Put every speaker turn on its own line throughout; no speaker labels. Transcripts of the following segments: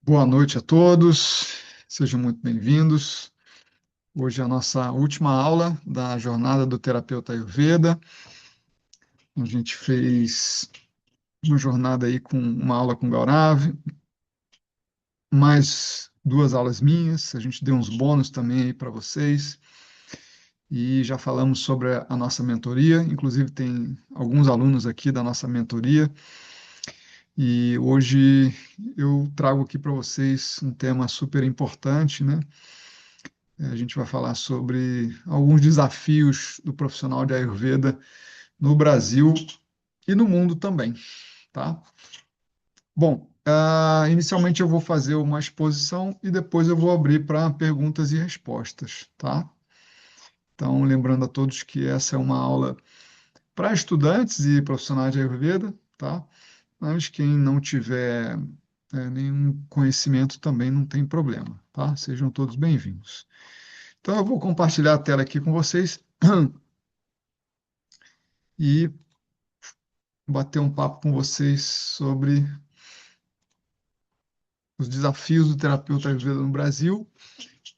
Boa noite a todos, sejam muito bem-vindos. Hoje é a nossa última aula da jornada do terapeuta Ayurveda. A gente fez uma jornada aí com uma aula com Gaurav, mais duas aulas minhas. A gente deu uns bônus também aí para vocês e já falamos sobre a nossa mentoria. Inclusive, tem alguns alunos aqui da nossa mentoria. E hoje eu trago aqui para vocês um tema super importante, né? A gente vai falar sobre alguns desafios do profissional de Ayurveda no Brasil e no mundo também, tá? Bom, inicialmente eu vou fazer uma exposição e depois eu vou abrir para perguntas e respostas, tá? Então, lembrando a todos que essa é uma aula para estudantes e profissionais de Ayurveda, tá? Mas quem não tiver nenhum conhecimento também não tem problema, tá? Sejam todos bem-vindos. Então, eu vou compartilhar a tela aqui com vocês e bater um papo com vocês sobre os desafios do terapeuta Ayurveda no Brasil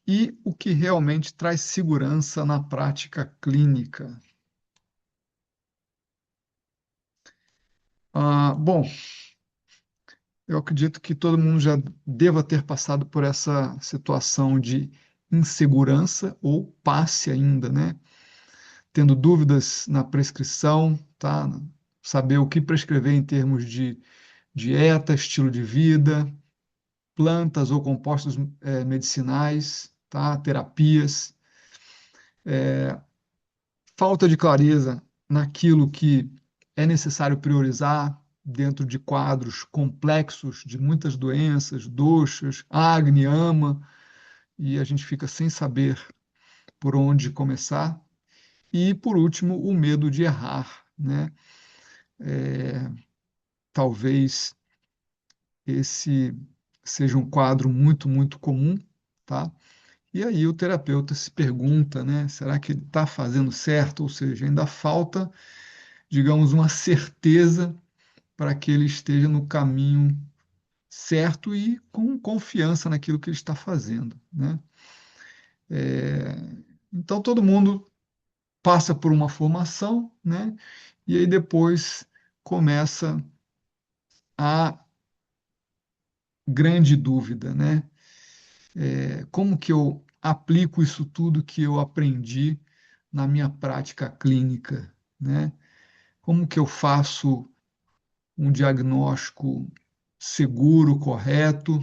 e o que realmente traz segurança na prática clínica. Bom, eu acredito que todo mundo já deva ter passado por essa situação de insegurança ou passe ainda, né? Tendo dúvidas na prescrição, tá? Saber o que prescrever em termos de dieta, estilo de vida, plantas ou compostos medicinais, tá? Terapias, falta de clareza naquilo que é necessário priorizar dentro de quadros complexos de muitas doenças, doxas, Agni, Ama, e a gente fica sem saber por onde começar. E, por último, o medo de errar, né? Talvez esse seja um quadro muito, muito comum, tá? E aí o terapeuta se pergunta, né? Será que ele está fazendo certo? Ou seja, ainda falta, digamos, uma certeza para que ele esteja no caminho certo e com confiança naquilo que ele está fazendo, né? Então todo mundo passa por uma formação, né? E aí depois começa a grande dúvida, né? Como que eu aplico isso tudo que eu aprendi na minha prática clínica, né? Como que eu faço um diagnóstico seguro, correto,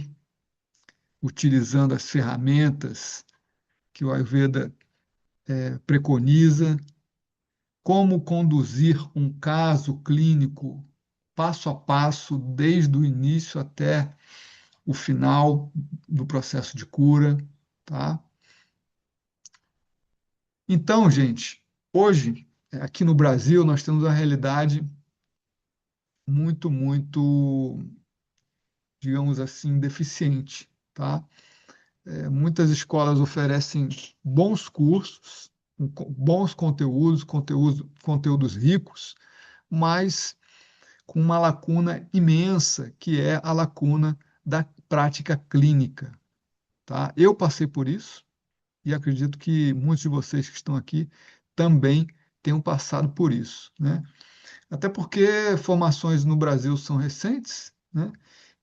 utilizando as ferramentas que o Ayurveda preconiza, como conduzir um caso clínico passo a passo, desde o início até o final do processo de cura, tá? Então, gente, hoje, aqui no Brasil, nós temos uma realidade muito, muito, digamos assim, deficiente, tá? Muitas escolas oferecem bons cursos, bons conteúdos, conteúdos ricos, mas com uma lacuna imensa, que é a lacuna da prática clínica, tá? Eu passei por isso e acredito que muitos de vocês que estão aqui também tenham passado por isso, né? Até porque formações no Brasil são recentes, né?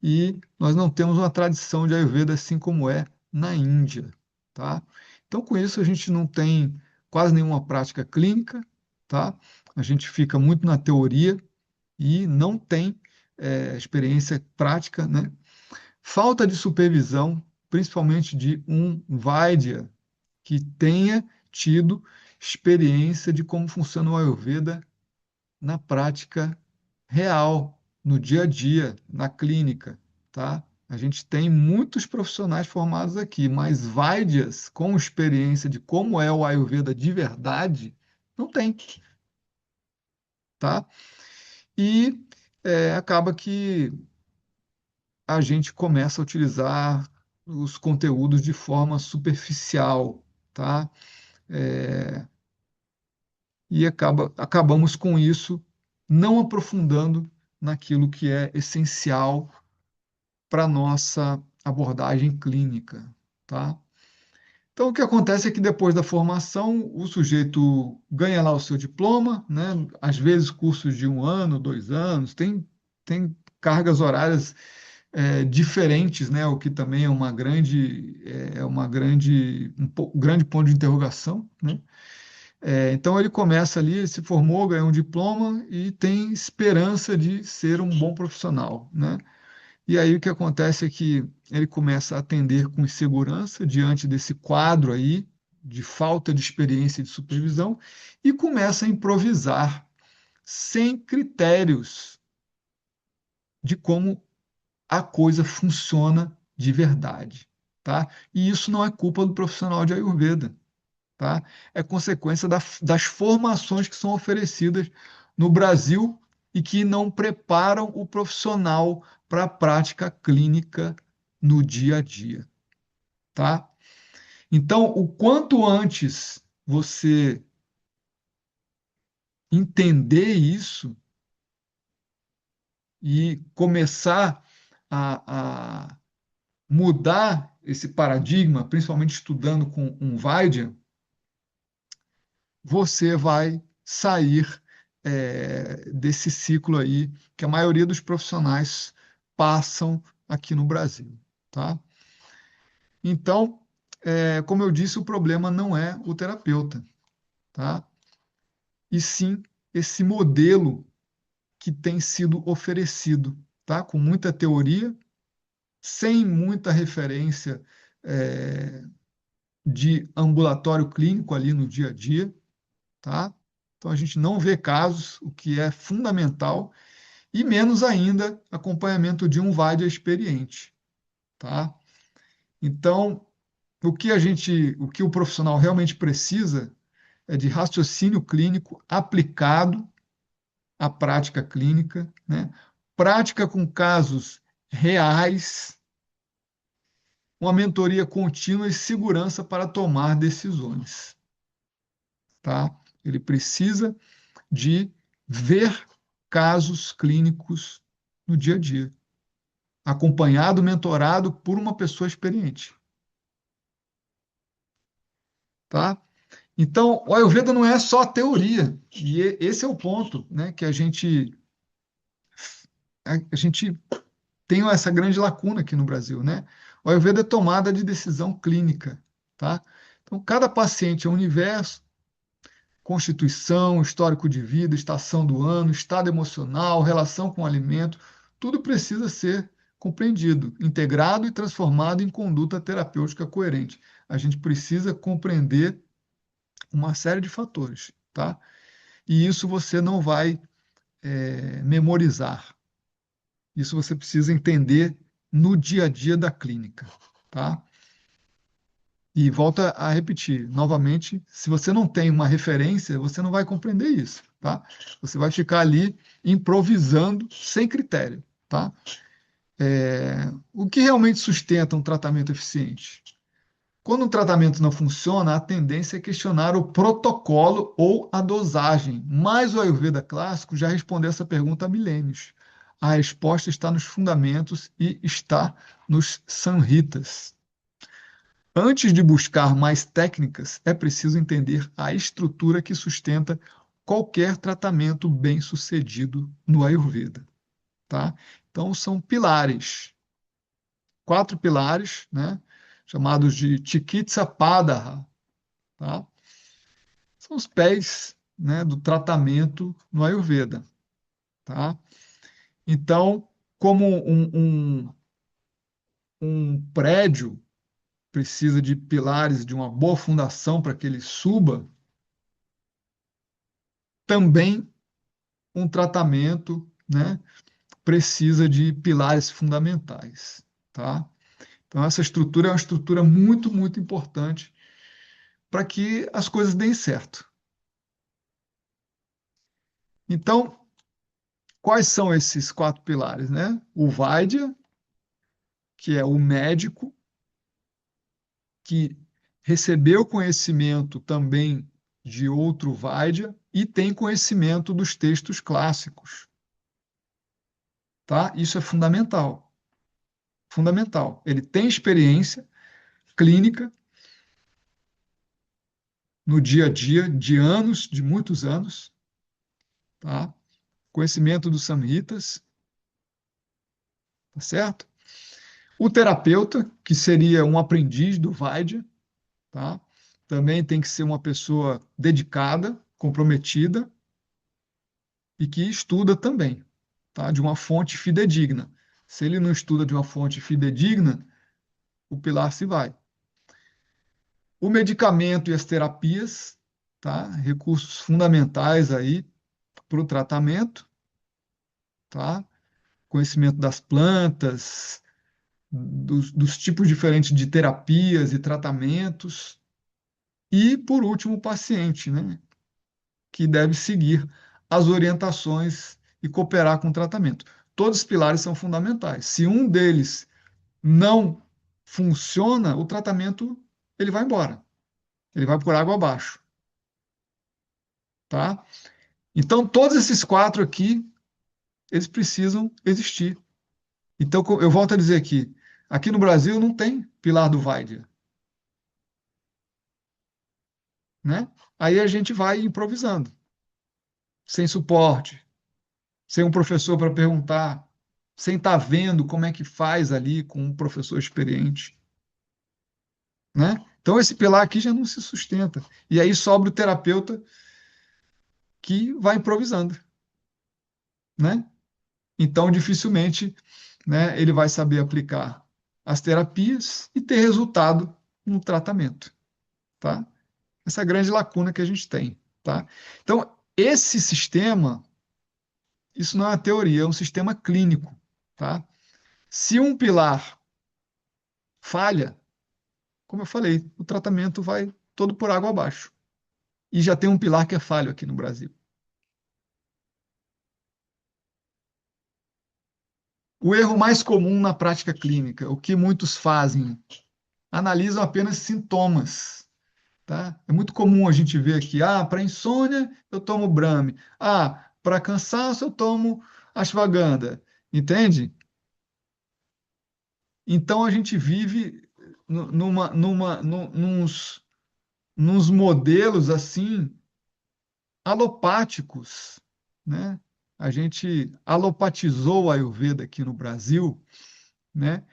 E nós não temos uma tradição de Ayurveda assim como é na Índia, tá? Então, com isso, a gente não tem quase nenhuma prática clínica, tá? A gente fica muito na teoria e não tem experiência prática, né? Falta de supervisão, principalmente de um Vaidya que tenha tido experiência de como funciona o Ayurveda na prática real, no dia a dia, na clínica, tá? A gente tem muitos profissionais formados aqui, mas Vaidyas com experiência de como é o Ayurveda de verdade, não tem, tá? E acaba que a gente começa a utilizar os conteúdos de forma superficial, tá? É, e acabamos com isso não aprofundando naquilo que é essencial para nossa abordagem clínica, tá? Então, o que acontece é que depois da formação, o sujeito ganha lá o seu diploma, né? Às vezes cursos de 1 ano, 2 anos, tem cargas horárias diferentes, né? O que também é um grande ponto de interrogação, né? Então ele começa ali, se formou, ganhou um diploma e tem esperança de ser um bom profissional, né? E aí o que acontece é que ele começa a atender com insegurança diante desse quadro aí de falta de experiência de supervisão e começa a improvisar sem critérios de como a coisa funciona de verdade, tá? E isso não é culpa do profissional de Ayurveda, tá? É consequência das formações que são oferecidas no Brasil e que não preparam o profissional para a prática clínica no dia a dia, tá? Então, o quanto antes você entender isso e começar a mudar esse paradigma, principalmente estudando com um Vaidya, você vai sair desse ciclo aí que a maioria dos profissionais passam aqui no Brasil, tá? Então, como eu disse, o problema não é o terapeuta, tá? E sim esse modelo que tem sido oferecido, tá? Com muita teoria, sem muita referência é, de ambulatório clínico ali no dia a dia, tá? Então a gente não vê casos, o que é fundamental, e menos ainda acompanhamento de um VAD experiente, tá? Então, o que o profissional realmente precisa é de raciocínio clínico aplicado à prática clínica, né? Prática com casos reais, uma mentoria contínua e segurança para tomar decisões, tá? Ele precisa de ver casos clínicos no dia a dia, acompanhado, mentorado por uma pessoa experiente, tá? Então, o Ayurveda não é só teoria, e esse é o ponto, né, que a gente tem essa grande lacuna aqui no Brasil, né? O Ayurveda é tomada de decisão clínica, tá? Então, cada paciente é um universo, constituição, histórico de vida, estação do ano, estado emocional, relação com o alimento, tudo precisa ser compreendido, integrado e transformado em conduta terapêutica coerente. A gente precisa compreender uma série de fatores, tá? E isso você não vai memorizar. Isso você precisa entender no dia a dia da clínica, tá? E volta a repetir, novamente, se você não tem uma referência, você não vai compreender isso, tá? Você vai ficar ali improvisando sem critério, tá? O que realmente sustenta um tratamento eficiente? Quando um tratamento não funciona, a tendência é questionar o protocolo ou a dosagem, mas o Ayurveda clássico já respondeu essa pergunta há milênios. A resposta está nos fundamentos e está nos Samhitas. Antes de buscar mais técnicas, é preciso entender a estrutura que sustenta qualquer tratamento bem-sucedido no Ayurveda, tá? Então, são pilares, 4 pilares, né? Chamados de Chikitsa Padaha, tá? São os pés, né, do tratamento no Ayurveda, tá? Então, como um prédio precisa de pilares, de uma boa fundação para que ele suba, também um tratamento, né, precisa de pilares fundamentais, tá? Então, essa estrutura é uma estrutura muito, muito importante para que as coisas deem certo. Então, quais são esses 4 pilares, né? O Vaidya, que é o médico, que recebeu conhecimento também de outro Vaidya e tem conhecimento dos textos clássicos, tá? Isso é fundamental. fundamental. Ele tem experiência clínica no dia a dia, de anos, de muitos anos, tá? Conhecimento dos samhitas, tá certo? O terapeuta, que seria um aprendiz do Vaidya, tá? Também tem que ser uma pessoa dedicada, comprometida e que estuda também, tá? De uma fonte fidedigna. Se ele não estuda de uma fonte fidedigna, o pilar se vai. O medicamento e as terapias, tá? Recursos fundamentais aí para o tratamento, tá? Conhecimento das plantas, dos tipos diferentes de terapias e tratamentos. E, por último, o paciente, né? Que deve seguir as orientações e cooperar com o tratamento. Todos os pilares são fundamentais. Se um deles não funciona, o tratamento ele vai embora. Ele vai por água abaixo, tá? Então, todos esses quatro aqui, eles precisam existir. Então, eu volto a dizer aqui no Brasil não tem pilar do Vaidya, né? Aí a gente vai improvisando, sem suporte, sem um professor para perguntar, sem estar vendo como é que faz ali com um professor experiente, né? Então, esse pilar aqui já não se sustenta. E aí sobra o terapeuta que vai improvisando, né? Então, dificilmente, né, ele vai saber aplicar as terapias e ter resultado no tratamento, tá? Essa grande lacuna que a gente tem, tá? Então, esse sistema, isso não é uma teoria, é um sistema clínico, tá? Se um pilar falha, como eu falei, o tratamento vai todo por água abaixo. E já tem um pilar que é falho aqui no Brasil. O erro mais comum na prática clínica, o que muitos fazem, analisam apenas sintomas, tá? É muito comum a gente ver aqui, para insônia eu tomo Brahmi, para cansaço eu tomo Ashwagandha, entende? Então a gente vive nos modelos assim alopáticos, né? A gente alopatizou a Ayurveda aqui no Brasil, né?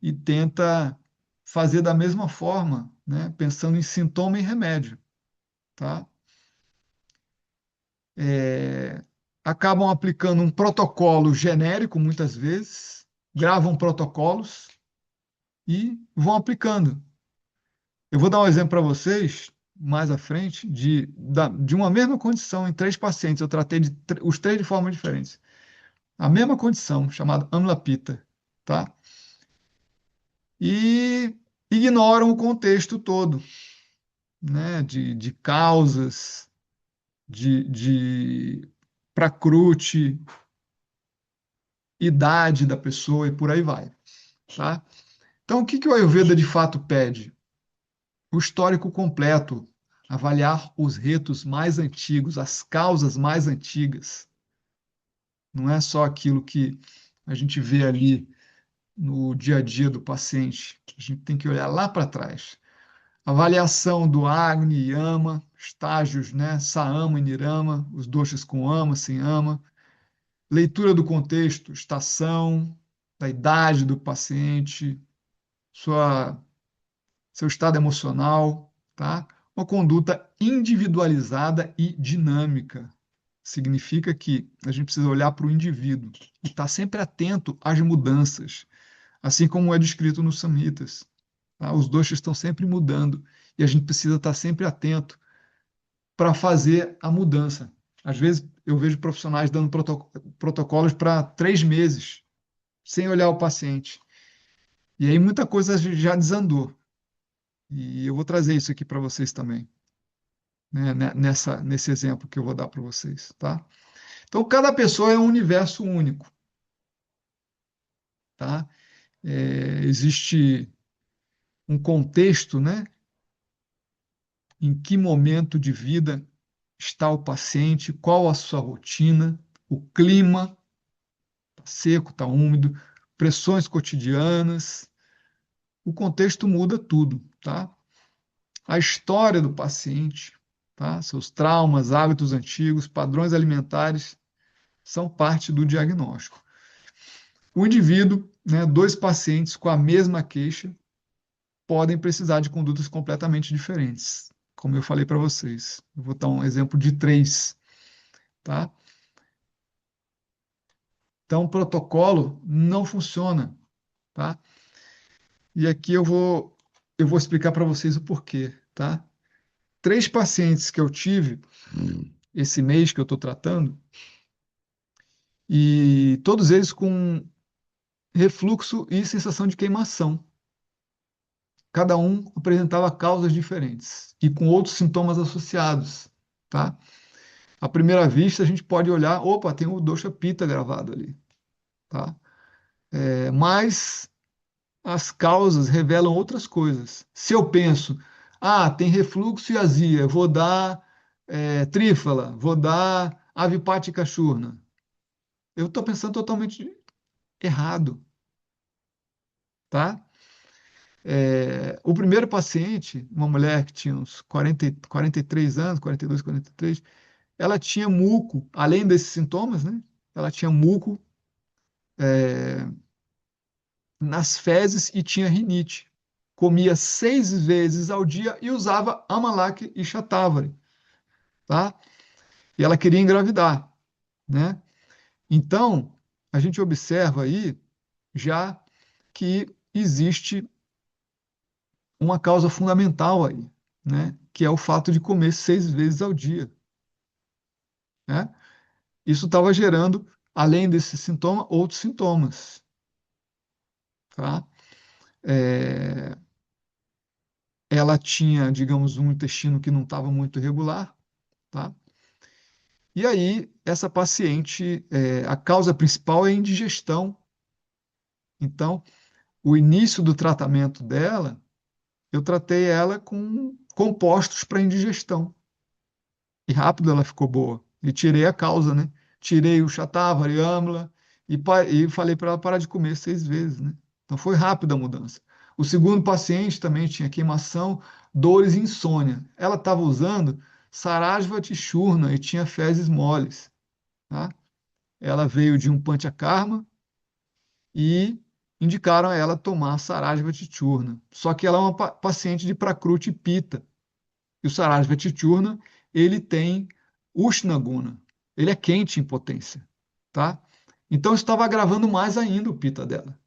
E tenta fazer da mesma forma, né? Pensando em sintoma e remédio, tá? É, acabam aplicando um protocolo genérico muitas vezes, gravam protocolos e vão aplicando. Eu vou dar um exemplo para vocês mais à frente de uma mesma condição em três pacientes. Eu tratei os três de formas diferentes. A mesma condição, chamada amlapita, tá? E ignoram o contexto todo, né? De causas, de Prakriti, idade da pessoa e por aí vai, tá? Então, o que que o Ayurveda de fato pede? O histórico completo, avaliar os ritos mais antigos, as causas mais antigas. Não é só aquilo que a gente vê ali no dia a dia do paciente. A gente tem que olhar lá para trás. Avaliação do Agni e Yama, estágios, né? Saama e Nirama, os doshas com ama, sem ama. Leitura do contexto, estação, da idade do paciente, sua seu estado emocional, tá? Uma conduta individualizada e dinâmica. Significa que a gente precisa olhar para o indivíduo e estar sempre atento às mudanças, assim como é descrito nos Samhitas. Tá? Os doshas estão sempre mudando e a gente precisa estar sempre atento para fazer a mudança. Às vezes eu vejo profissionais dando protocolos para 3 meses, sem olhar o paciente. E aí muita coisa já desandou. E eu vou trazer isso aqui para vocês também, né, nesse exemplo que eu vou dar para vocês, tá? Então, cada pessoa é um universo único, tá? Existe um contexto, né? Em que momento de vida está o paciente, qual a sua rotina, o clima, está seco, está úmido, pressões cotidianas, o contexto muda tudo, tá? A história do paciente, tá? Seus traumas, hábitos antigos, padrões alimentares são parte do diagnóstico. O indivíduo, né, dois pacientes com a mesma queixa podem precisar de condutas completamente diferentes, como eu falei para vocês. Eu vou dar um exemplo de três, tá? Então, o protocolo não funciona, tá? E aqui eu vou explicar para vocês o porquê, tá? Três pacientes que eu tive esse mês que eu estou tratando, e todos eles com refluxo e sensação de queimação. Cada um apresentava causas diferentes e com outros sintomas associados, tá? À primeira vista, a gente pode olhar, opa, tem o dosha pitta gravado ali, tá? Mas as causas revelam outras coisas. Se eu penso, tem refluxo e azia, vou dar trífala, vou dar avipática churna. Eu estou pensando totalmente errado, tá? O primeiro paciente, uma mulher que tinha uns 43 anos, 42, 43, ela tinha muco, além desses sintomas, né? Ela tinha muco nas fezes e tinha rinite. Comia 6 vezes ao dia e usava Amalac e Shatavari, tá? E ela queria engravidar, né? Então, a gente observa aí já que existe uma causa fundamental aí, né? Que é o fato de comer 6 vezes ao dia, né? Isso estava gerando, além desse sintoma, outros sintomas, tá? É, ela tinha, digamos, um intestino que não estava muito regular, tá? E aí, essa paciente, a causa principal é a indigestão. Então, o início do tratamento dela, eu tratei ela com compostos para indigestão. E rápido ela ficou boa. E tirei a causa, né? Tirei o Shatavari, Amla, e falei para ela parar de comer 6 vezes, né? Então foi rápida a mudança. O segundo paciente também tinha queimação, dores e insônia. Ela estava usando Sarasvati Churna e tinha fezes moles, tá? Ela veio de um Panchakarma e indicaram a ela tomar Sarasvati Churna. Só que ela é uma paciente de Prakriti Pitta. E o Sarasvati Churna, ele tem Ushna Guna. Ele é quente em potência, tá? Então isso estava agravando mais ainda o Pitta dela.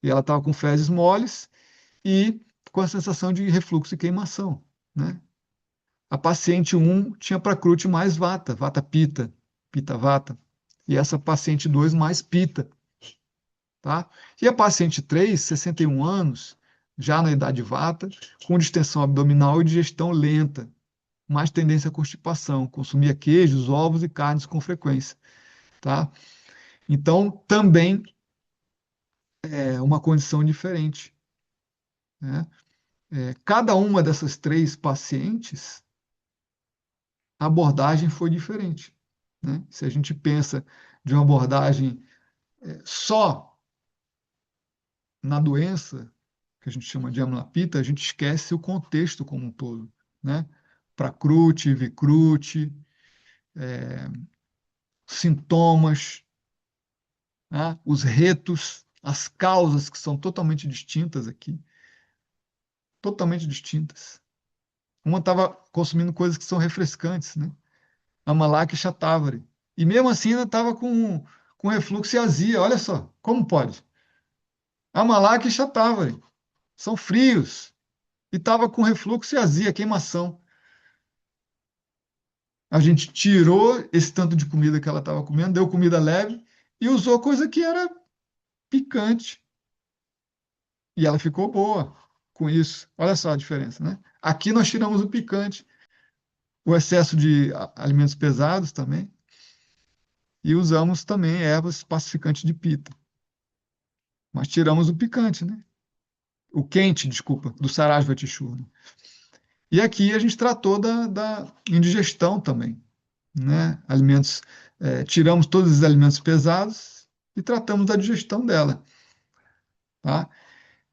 E ela estava com fezes moles e com a sensação de refluxo e queimação, né? A paciente um tinha Prakriti mais Vata, Vata Pitta, Pitta Vata. E essa paciente 2 mais Pitta, tá? E a paciente 3, 61 anos, já na idade Vata, com distensão abdominal e digestão lenta, mais tendência à constipação, consumia queijos, ovos e carnes com frequência, tá? Então, também é uma condição diferente, né? Cada uma dessas três pacientes, a abordagem foi diferente, né? Se a gente pensa de uma abordagem só na doença, que a gente chama de amlapita, a gente esquece o contexto como um todo, né? Prakriti, Vikruti, sintomas, né? Os retos, as causas que são totalmente distintas aqui, totalmente distintas. Uma estava consumindo coisas que são refrescantes, né? Amalak e Shatavari. E mesmo assim ainda estava com refluxo e azia. Olha só, como pode? Amalak e Shatavari são frios e estava com refluxo e azia, queimação. A gente tirou esse tanto de comida que ela estava comendo, deu comida leve e usou coisa que era picante. E ela ficou boa com isso. Olha só a diferença, né? Aqui nós tiramos o picante, o excesso de alimentos pesados também, e usamos também ervas pacificantes de pita. Mas tiramos o picante, né? O quente, desculpa, do Sarasvati Churna. E aqui a gente tratou da indigestão também, né? Alimentos, tiramos todos os alimentos pesados e tratamos da digestão dela, tá?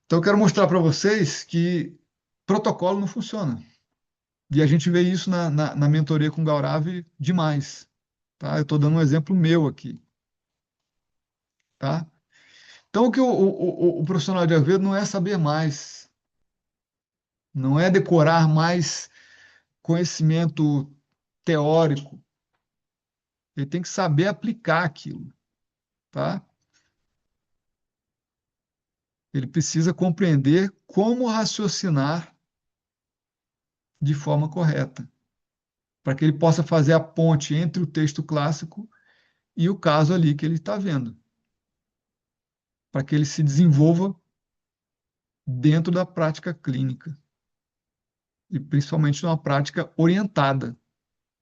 Então, eu quero mostrar para vocês que protocolo não funciona. E a gente vê isso na mentoria com o Gaurav demais, tá? Eu estou dando um exemplo meu aqui, tá? Então, o que o profissional de Ayurveda não é saber mais, não é decorar mais conhecimento teórico, ele tem que saber aplicar aquilo, tá? Ele precisa compreender como raciocinar de forma correta, para que ele possa fazer a ponte entre o texto clássico e o caso ali que ele está vendo, para que ele se desenvolva dentro da prática clínica e principalmente numa prática orientada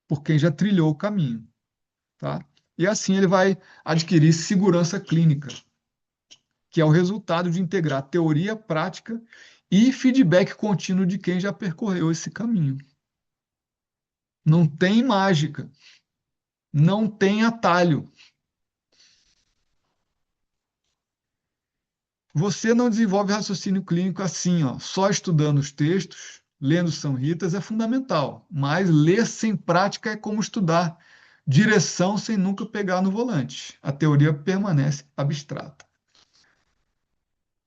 por quem já trilhou o caminho, tá? E assim ele vai adquirir segurança clínica, que é o resultado de integrar teoria, prática e feedback contínuo de quem já percorreu esse caminho. Não tem mágica, não tem atalho. Você não desenvolve raciocínio clínico assim, ó, só estudando os textos, lendo Samhitas é fundamental, mas ler sem prática é como estudar direção sem nunca pegar no volante. A teoria permanece abstrata.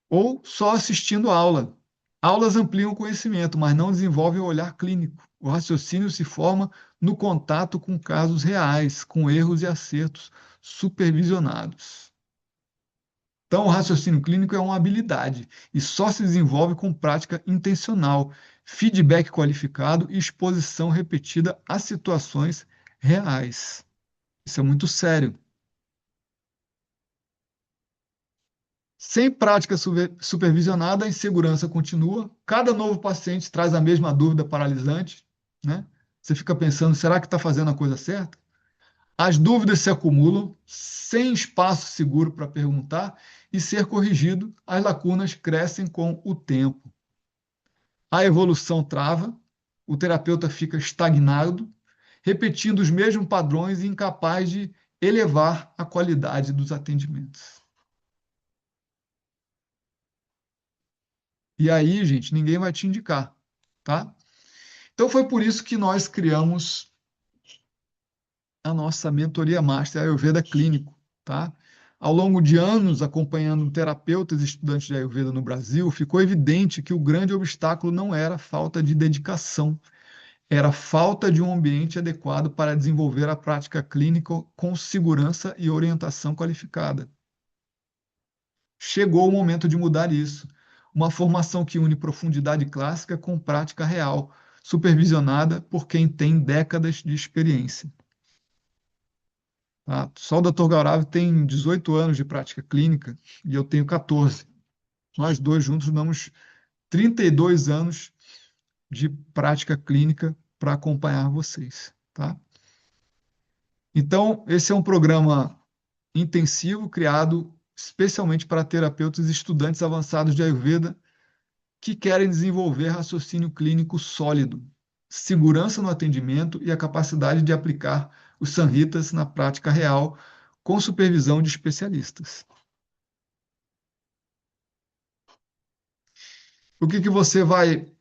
Ou só assistindo aula. Aulas ampliam o conhecimento, mas não desenvolvem o olhar clínico. O raciocínio se forma no contato com casos reais, com erros e acertos supervisionados. Então, o raciocínio clínico é uma habilidade e só se desenvolve com prática intencional, feedback qualificado e exposição repetida a situações reais. Isso é muito sério. Sem prática supervisionada, a insegurança continua. Cada novo paciente traz a mesma dúvida paralisante, né? Você fica pensando, será que está fazendo a coisa certa? As dúvidas se acumulam, sem espaço seguro para perguntar e ser corrigido, as lacunas crescem com o tempo. A evolução trava, o terapeuta fica estagnado, repetindo os mesmos padrões e incapaz de elevar a qualidade dos atendimentos. E aí, gente, ninguém vai te indicar, tá? Então foi por isso que nós criamos a nossa mentoria Master Ayurveda Clínico, tá? Ao longo de anos acompanhando terapeutas e estudantes de Ayurveda no Brasil, ficou evidente que o grande obstáculo não era a falta de dedicação, era a falta de um ambiente adequado para desenvolver a prática clínica com segurança e orientação qualificada. Chegou o momento de mudar isso. Uma formação que une profundidade clássica com prática real, supervisionada por quem tem décadas de experiência. Tá? Só o Dr. Gaurav tem 18 anos de prática clínica e eu tenho 14. Nós dois juntos damos 32 anos de prática clínica para acompanhar vocês. Tá? Então, esse é um programa intensivo criado especialmente para terapeutas e estudantes avançados de Ayurveda que querem desenvolver raciocínio clínico sólido, segurança no atendimento e a capacidade de aplicar os Samhitas na prática real com supervisão de especialistas. O que você vai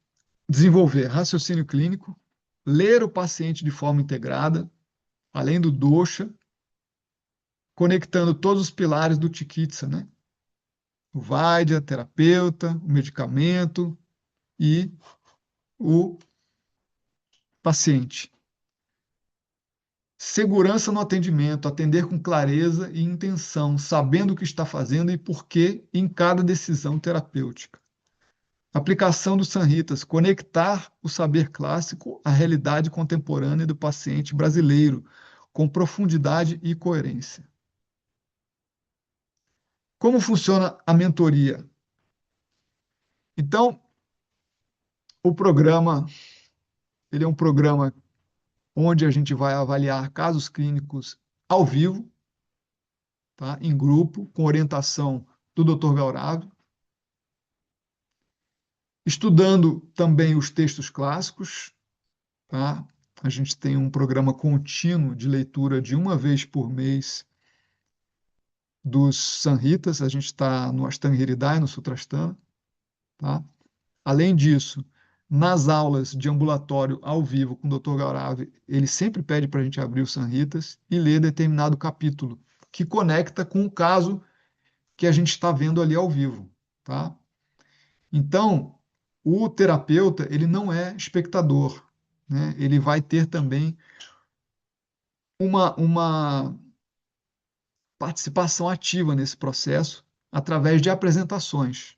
desenvolver? Raciocínio clínico, ler o paciente de forma integrada, além do dosha, conectando todos os pilares do Chikitsa, né? O Vaidya, terapeuta, o medicamento e o paciente. Segurança no atendimento, atender com clareza e intenção, sabendo o que está fazendo e por quê em cada decisão terapêutica. Aplicação dos Samhitas, conectar o saber clássico à realidade contemporânea do paciente brasileiro, com profundidade e coerência. Como funciona a mentoria? Então, o programa, ele é um programa onde a gente vai avaliar casos clínicos ao vivo, tá? Em grupo, com orientação do Dr. Gaurav, estudando também os textos clássicos, tá? A gente tem um programa contínuo de leitura de uma vez por mês dos Samhitas, a gente está no Ashtanga Hridaya, no Sutrasthana, tá? Além disso, nas aulas de ambulatório ao vivo com o Dr. Gaurav, ele sempre pede para a gente abrir os Samhitas e ler determinado capítulo que conecta com o caso que a gente está vendo ali ao vivo, tá? Então, o terapeuta, ele não é espectador, né? Ele vai ter também uma participação ativa nesse processo através de apresentações.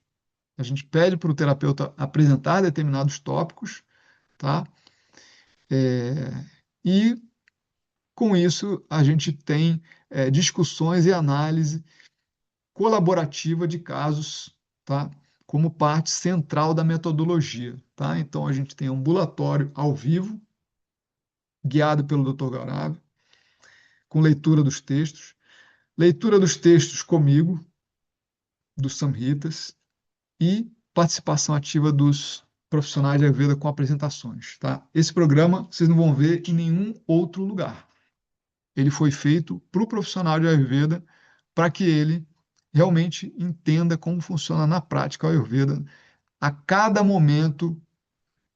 A gente pede para o terapeuta apresentar determinados tópicos, tá? E com isso a gente tem discussões e análise colaborativa de casos, tá? Como parte central da metodologia, tá? Então a gente tem ambulatório ao vivo, guiado pelo Dr. Gaurav, com leitura dos textos comigo, dos Samhitas, e participação ativa dos profissionais de Ayurveda com apresentações, tá? Esse programa vocês não vão ver em nenhum outro lugar. Ele foi feito para o profissional de Ayurveda para que ele realmente entenda como funciona na prática o Ayurveda a cada momento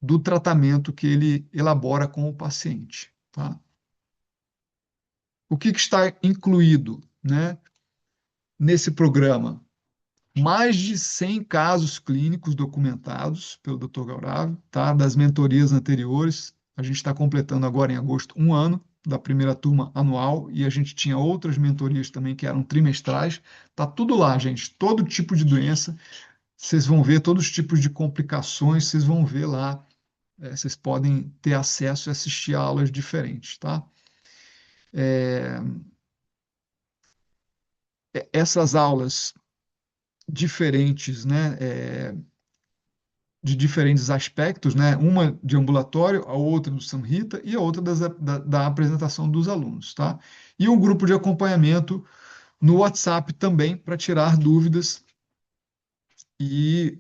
do tratamento que ele elabora com o paciente, tá? O que está incluído, né, nesse programa? Mais de 100 casos clínicos documentados pelo Dr. Gaurav, tá? Das mentorias anteriores. A gente está completando agora em agosto um ano da primeira turma anual e a gente tinha outras mentorias também que eram trimestrais. Tá tudo lá, gente. Todo tipo de doença, vocês vão ver todos os tipos de complicações, vocês vão ver lá. Vocês podem ter acesso e assistir a aulas diferentes, tá? Essas aulas diferentes, né? De diferentes aspectos, né? Uma de ambulatório, a outra do Samhita e a outra da apresentação dos alunos, tá? E um grupo de acompanhamento no WhatsApp também para tirar dúvidas e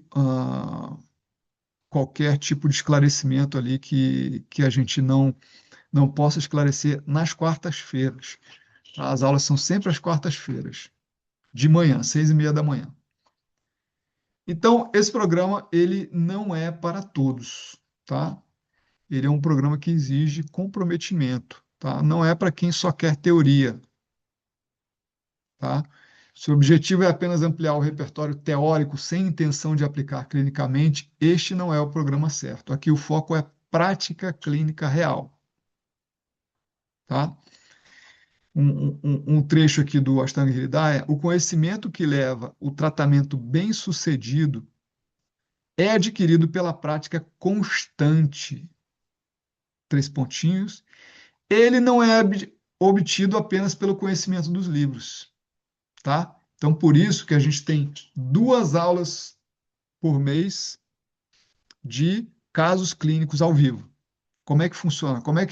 qualquer tipo de esclarecimento ali que a gente não possa esclarecer nas quartas-feiras. As aulas são sempre às quartas-feiras, de manhã, 6:30 da manhã. Então, esse programa, ele não é para todos, tá? Ele é um programa que exige comprometimento, tá? Não é para quem só quer teoria, tá? Se o objetivo é apenas ampliar o repertório teórico sem intenção de aplicar clinicamente, este não é o programa certo. Aqui o foco é prática clínica real, tá? Um trecho aqui do Ashtanga Hridaya: o conhecimento que leva o tratamento bem-sucedido é adquirido pela prática constante. Três pontinhos. Ele não é obtido apenas pelo conhecimento dos livros, tá? Então, por isso que a gente tem 2 aulas por mês de casos clínicos ao vivo. Como é que funciona? Como é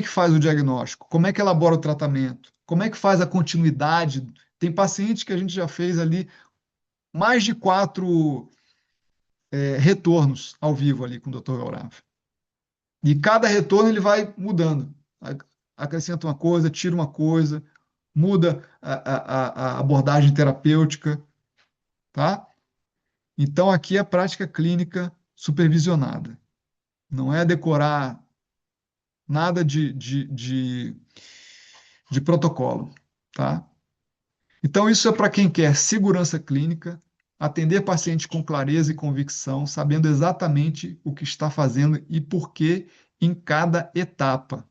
que faz o diagnóstico? Como é que elabora o tratamento? Como é que faz a continuidade? Tem pacientes que a gente já fez ali mais de 4 retornos ao vivo ali com o Dr. Gaurav. E cada retorno ele vai mudando. Acrescenta uma coisa, tira uma coisa, muda a abordagem terapêutica, tá? Então, aqui é a prática clínica supervisionada. Não é decorar nada de protocolo, tá? Então, isso é para quem quer segurança clínica, atender paciente com clareza e convicção, sabendo exatamente o que está fazendo e por quê em cada etapa.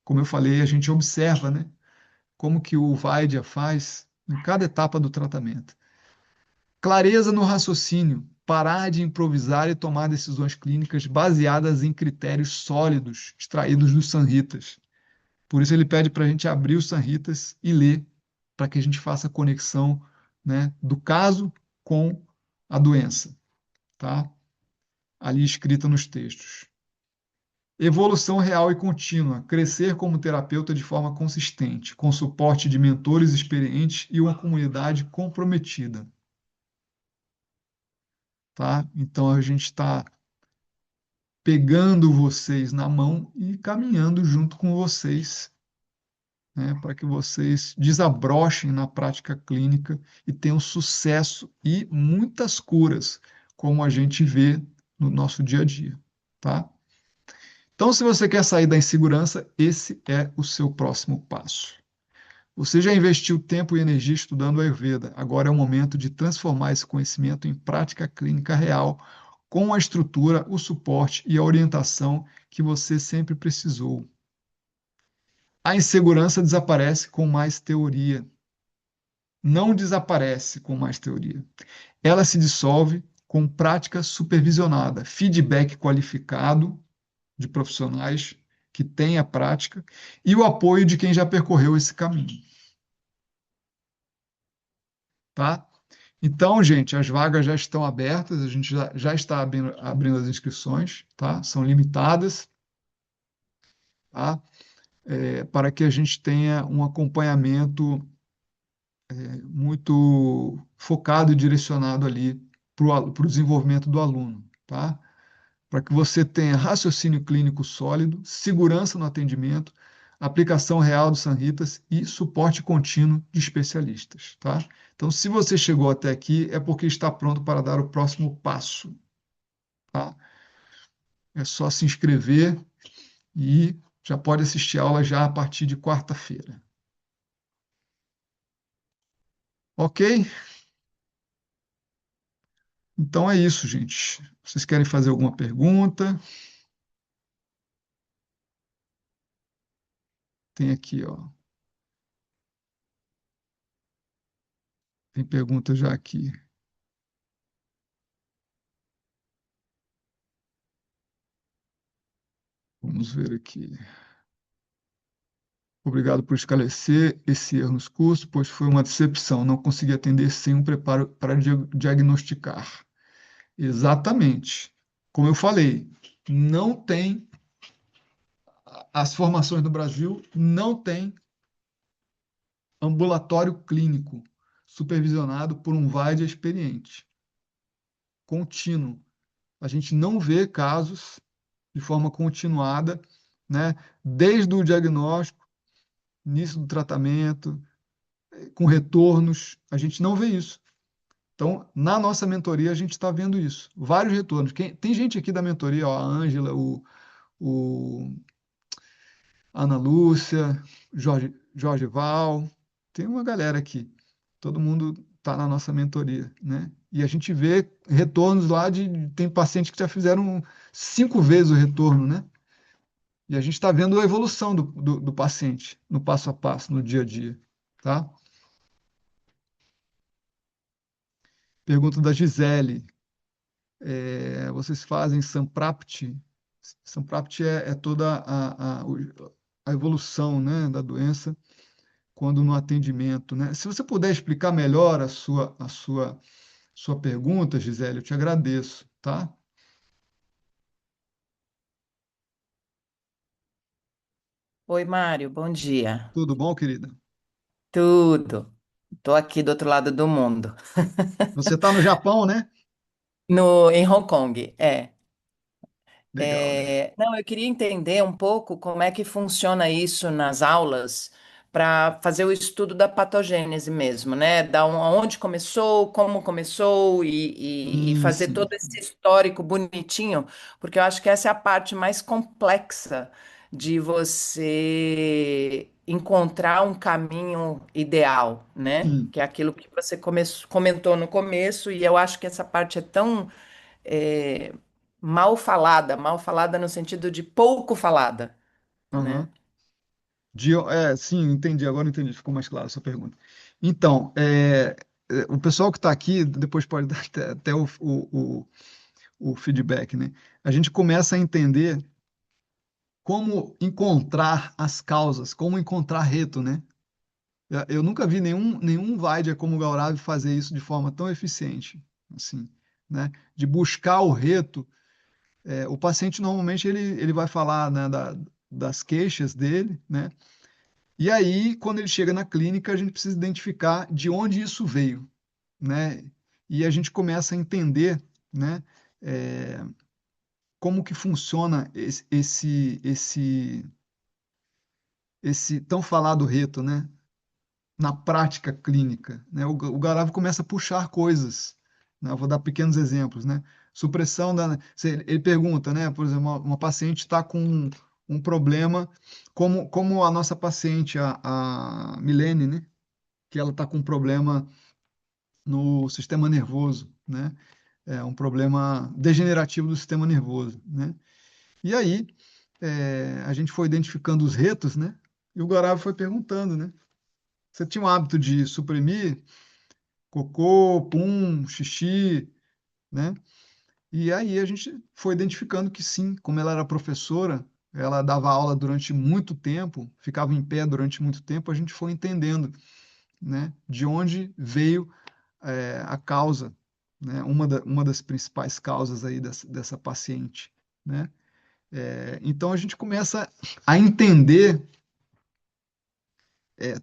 Como eu falei, a gente observa, né, como que o Vaidya faz em cada etapa do tratamento. Clareza no raciocínio, parar de improvisar e tomar decisões clínicas baseadas em critérios sólidos, extraídos dos Samhitas. Por isso ele pede para a gente abrir os Samhitas e ler, para que a gente faça a conexão, né, do caso com a doença, tá? Ali escrita nos textos. Evolução real e contínua, crescer como terapeuta de forma consistente, com suporte de mentores experientes e uma comunidade comprometida, tá? Então a gente está pegando vocês na mão e caminhando junto com vocês né, para que vocês desabrochem na prática clínica e tenham sucesso e muitas curas, como a gente vê no nosso dia a dia, tá? Então, se você quer sair da insegurança, esse é o seu próximo passo. Você já investiu tempo e energia estudando Ayurveda. Agora é o momento de transformar esse conhecimento em prática clínica real, com a estrutura, o suporte e a orientação que você sempre precisou. A insegurança desaparece com mais teoria. Não desaparece com mais teoria. Ela se dissolve com prática supervisionada, feedback qualificado de profissionais que têm a prática e o apoio de quem já percorreu esse caminho, tá? Então, gente, as vagas já estão abertas, a gente já está abrindo as inscrições, tá? São limitadas, tá? Para que a gente tenha um acompanhamento muito focado e direcionado ali para o desenvolvimento do aluno, tá? Para que você tenha raciocínio clínico sólido, segurança no atendimento, aplicação real dos Sanhitas e suporte contínuo de especialistas, tá? Então, se você chegou até aqui, é porque está pronto para dar o próximo passo, tá? É só se inscrever e já pode assistir a aula já a partir de quarta-feira. Ok? Então é isso, gente. Vocês querem fazer alguma pergunta? Tem aqui, ó. Tem pergunta já aqui. Vamos ver aqui. Obrigado por esclarecer esse erro nos cursos, pois foi uma decepção. Não consegui atender sem um preparo para diagnosticar. Exatamente. Como eu falei, não tem, as formações do Brasil não tem ambulatório clínico supervisionado por um VAID experiente, contínuo. A gente não vê casos de forma continuada, né, desde o diagnóstico, início do tratamento, com retornos, a gente não vê isso. Então, na nossa mentoria, a gente está vendo isso. Vários retornos. Tem gente aqui da mentoria, ó, a Ângela, o Ana Lúcia, Jorge Val, tem uma galera aqui. Todo mundo está na nossa mentoria, né? E a gente vê retornos lá tem pacientes que já fizeram 5 vezes o retorno, né? E a gente está vendo a evolução do paciente no passo a passo, no dia a dia, tá? Pergunta da Gisele. Vocês fazem Samprapt? Samprapt é toda a evolução, né, da doença quando no atendimento, né? Se você puder explicar melhor a sua pergunta, Gisele, eu te agradeço, tá?
Oi, Mário, bom dia.
Tudo bom, querida?
Tudo. Tô aqui do outro lado do mundo.
Você está no Japão, né?
No, em Hong Kong, é.
Legal, legal.
Não, eu queria entender um pouco como é que funciona isso nas aulas para fazer o estudo da patogênese mesmo, né? Onde começou, como começou e fazer
Sim.
todo esse histórico bonitinho, porque eu acho que essa é a parte mais complexa de você encontrar um caminho ideal, né?
Sim.
Que é aquilo que você comentou no começo, e eu acho que essa parte é tão é, mal falada no sentido de pouco falada, né?
Aham. Sim, entendi, agora entendi, ficou mais claro a sua pergunta. Então, o pessoal que está aqui, depois pode dar até o feedback, né? A gente começa a entender como encontrar as causas, como encontrar reto, né? Eu nunca vi nenhum Vaidia como o Gaurav fazer isso de forma tão eficiente, assim, né? De buscar o reto. O paciente normalmente ele vai falar, né, das queixas dele, né? E aí, quando ele chega na clínica, a gente precisa identificar de onde isso veio, né? E a gente começa a entender, né, é, como que funciona esse tão falado reto, né? Na prática clínica, né? O Garavio começa a puxar coisas, né? Eu vou dar pequenos exemplos, né? Supressão da, ele pergunta, né? Por exemplo, uma paciente está com um problema, como a nossa paciente, a Milene, né? Que ela está com um problema no sistema nervoso, né? É um problema degenerativo do sistema nervoso, né? E aí a gente foi identificando os retos, né? E o Garavio foi perguntando, né? Você tinha o hábito de suprimir cocô, pum, xixi, né? E aí a gente foi identificando que sim, como ela era professora, ela dava aula durante muito tempo, ficava em pé durante muito tempo, a gente foi entendendo, né, de onde veio a causa, né, uma das principais causas aí dessa paciente, né? Então a gente começa a entender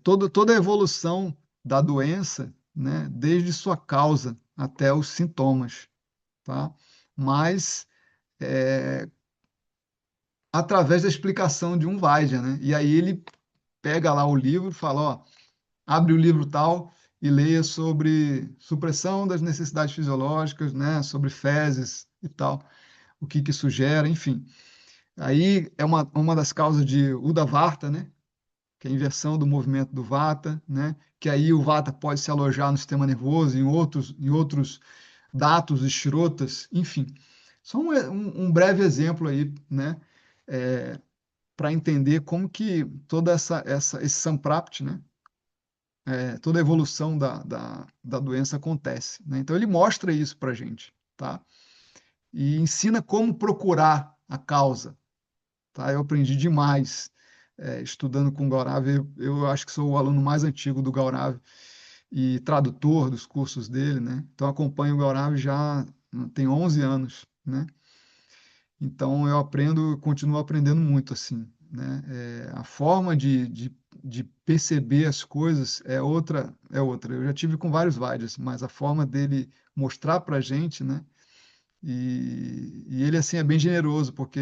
toda a evolução da doença, né, desde sua causa até os sintomas, tá? Mas através da explicação de um Vaidya, né? E aí ele pega lá o livro e fala, ó, abre o livro tal e leia sobre supressão das necessidades fisiológicas, né? Sobre fezes e tal, o que que isso gera, enfim. Aí é uma das causas de Udavarta, né? Que é a inversão do movimento do Vata, né? Que aí o Vata pode se alojar no sistema nervoso, em outros datos, escrotas, enfim. Só um breve exemplo aí, né? Para entender como que toda esse Samprapt, né? Toda a evolução da doença acontece, né? Então ele mostra isso para a gente, tá? E ensina como procurar a causa, tá? Eu aprendi demais estudando com o Gaurav. Eu acho que sou o aluno mais antigo do Gaurav e tradutor dos cursos dele, né? Então acompanho o Gaurav já tem 11 anos, né? Então eu aprendo, continuo aprendendo muito assim, né? A forma de perceber as coisas é outra. Eu já tive com vários Vajras, mas a forma dele mostrar para gente, né? E ele assim é bem generoso porque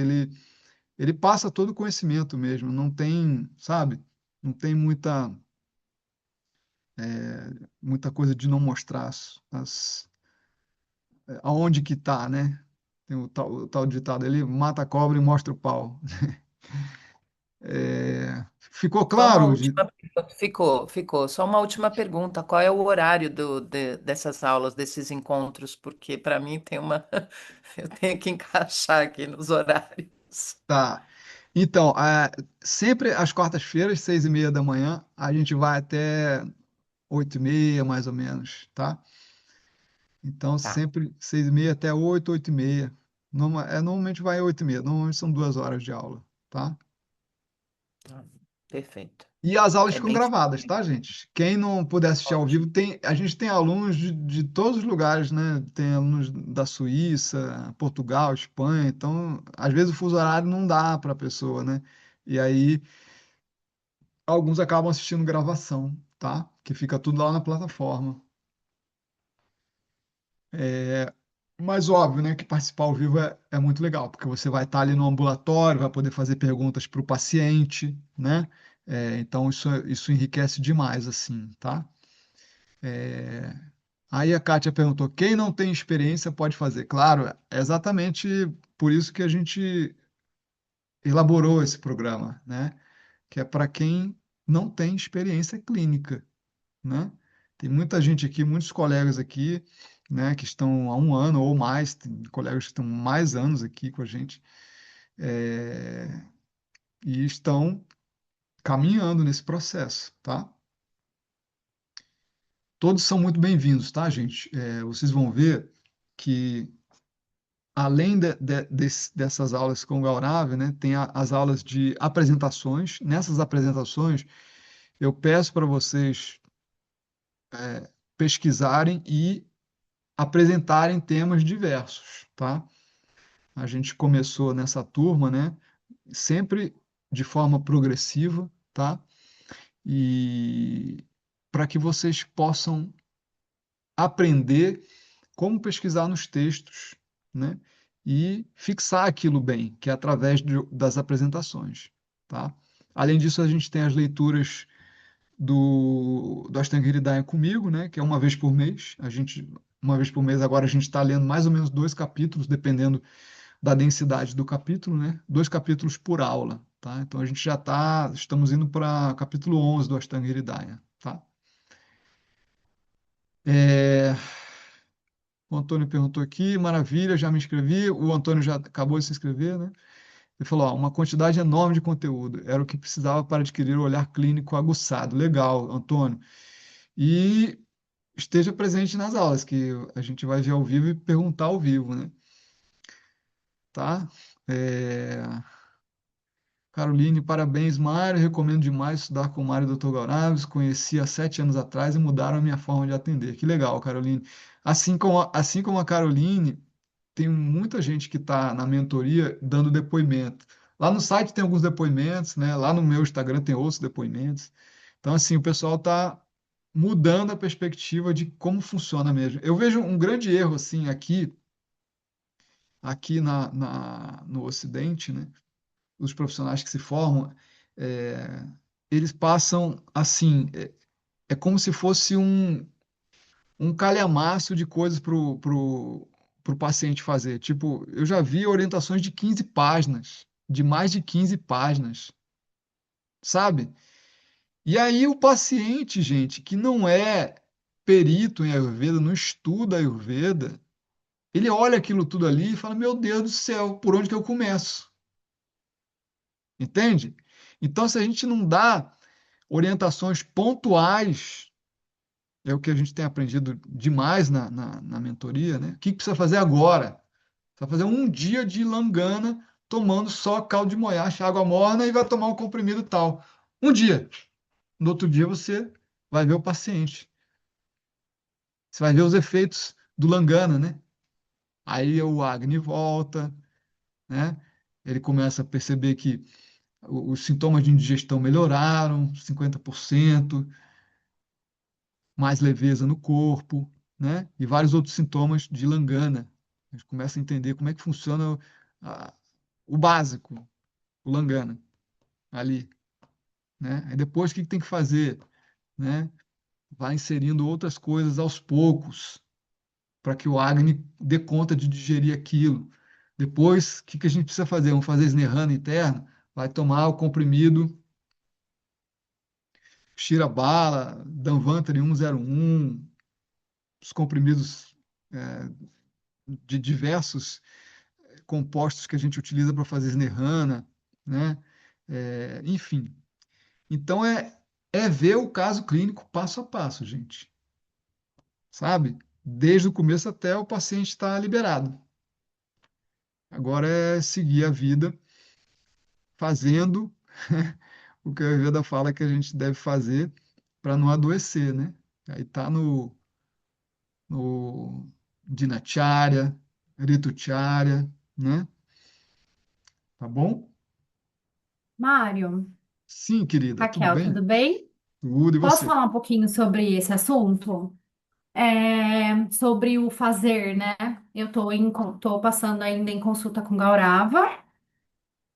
ele passa todo o conhecimento mesmo, não tem, sabe? Não tem muita coisa de não mostrar aonde que tá, né? Tem o tal ditado, ele mata a cobra e mostra o pau. Ficou
Só uma
claro?
última pergunta. Ficou. Só uma última pergunta. Qual é o horário dessas aulas, desses encontros? Porque para mim tem uma. Eu tenho que encaixar aqui nos horários.
Tá. Então, sempre às quartas-feiras, 6:30 da manhã, a gente vai até 8:30, mais ou menos, tá? Então,
Tá.
sempre 6:30 até 8, 8:30. Normalmente vai 8:30, normalmente são 2 horas de aula, tá?
Ah, perfeito.
E as aulas
É
ficam
bem
gravadas, tá, gente? Quem não puder assistir ao vivo,
ótimo.
a gente tem alunos de todos os lugares, né? Tem alunos da Suíça, Portugal, Espanha. Então, às vezes o fuso horário não dá para a pessoa, né? E aí, alguns acabam assistindo gravação, tá? Que fica tudo lá na plataforma. Mas óbvio, né, que participar ao vivo é muito legal, porque você vai estar ali no ambulatório, vai poder fazer perguntas para o paciente, né? Então isso enriquece demais, assim, tá? Aí a Kátia perguntou: quem não tem experiência pode fazer? Claro, é exatamente por isso que a gente elaborou esse programa, né? Que é para quem não tem experiência clínica, né? Tem muita gente aqui, muitos colegas aqui, né, que estão há um ano ou mais, tem colegas que estão mais anos aqui com a gente, é, e estão caminhando nesse processo, tá? Todos são muito bem-vindos, tá, gente? Vocês vão ver que além dessas aulas com o Gaurav, né, tem as aulas de apresentações. Nessas apresentações, eu peço para vocês pesquisarem e apresentarem temas diversos, tá? A gente começou nessa turma, né, sempre de forma progressiva, tá? E para que vocês possam aprender como pesquisar nos textos, né? E fixar aquilo bem, que é através das apresentações, tá? Além disso, a gente tem as leituras do Ashtanga Hridaya comigo, né? Que é uma vez por mês. Uma vez por mês, agora a gente está lendo mais ou menos 2 capítulos, dependendo da densidade do capítulo, né? 2 capítulos por aula, tá? Então a gente estamos indo para capítulo 11 do Ashtanga Hridaya, tá? É, o Antônio perguntou aqui, maravilha, já me inscrevi. O Antônio já acabou de se inscrever, né? Ele falou, ó, uma quantidade enorme de conteúdo, era o que precisava para adquirir o olhar clínico aguçado. Legal, Antônio. E esteja presente nas aulas, que a gente vai ver ao vivo e perguntar ao vivo, né? Tá? É, Caroline, parabéns, Mário. Recomendo demais estudar com o Mário e o Dr. Gauraves. Conheci há 7 anos atrás e mudaram a minha forma de atender. Que legal, Caroline. Assim como a Caroline, tem muita gente que está na mentoria dando depoimento. Lá no site tem alguns depoimentos, né? Lá no meu Instagram tem outros depoimentos. Então, assim, o pessoal está mudando a perspectiva de como funciona mesmo. Eu vejo um grande erro, assim, aqui no Ocidente, né? Os profissionais que se formam, é, eles passam, assim, é como se fosse um calhamaço de coisas pro paciente fazer. Tipo, eu já vi orientações de 15 páginas, de mais de 15 páginas, sabe? E aí o paciente, gente, que não é perito em Ayurveda, não estuda Ayurveda, ele olha aquilo tudo ali e fala: Meu Deus do céu, por onde que eu começo? Entende? Então, se a gente não dá orientações pontuais, é o que a gente tem aprendido demais na mentoria, né? O que precisa fazer agora? Precisa fazer um dia de langana tomando só caldo de moyacha, água morna e vai tomar um comprimido tal. Um dia. No outro dia você vai ver o paciente. Você vai ver os efeitos do langana, né? Aí o Agni volta, né? Ele começa a perceber que os sintomas de indigestão melhoraram 50%, mais leveza no corpo, né? E vários outros sintomas de Langana. A gente começa a entender como é que funciona a- o básico, o Langana, ali, né? Aí depois o que que tem que fazer, né? Vai inserindo outras coisas aos poucos, para que o Agni dê conta de digerir aquilo. Depois, o que que a gente precisa fazer? Vamos fazer esnerrando interno? Vai tomar o comprimido Shirabala, Danvantari 101, os comprimidos de diversos compostos que a gente utiliza para fazer Snehana, né? Enfim. Então é ver o caso clínico passo a passo, gente. Sabe? Desde o começo até o paciente estar liberado. Agora é seguir a vida fazendo o que a Ayurveda fala que a gente deve fazer para não adoecer, né? Aí tá no Dinacharya, Ritucharya, né? Tá bom?
Mário,
Sim, querida, tudo
Raquel,
bem?
tudo bem?
Tudo, e
Posso
você?
falar um pouquinho sobre esse assunto? Sobre o fazer, né? Tô passando ainda em consulta com Gaurava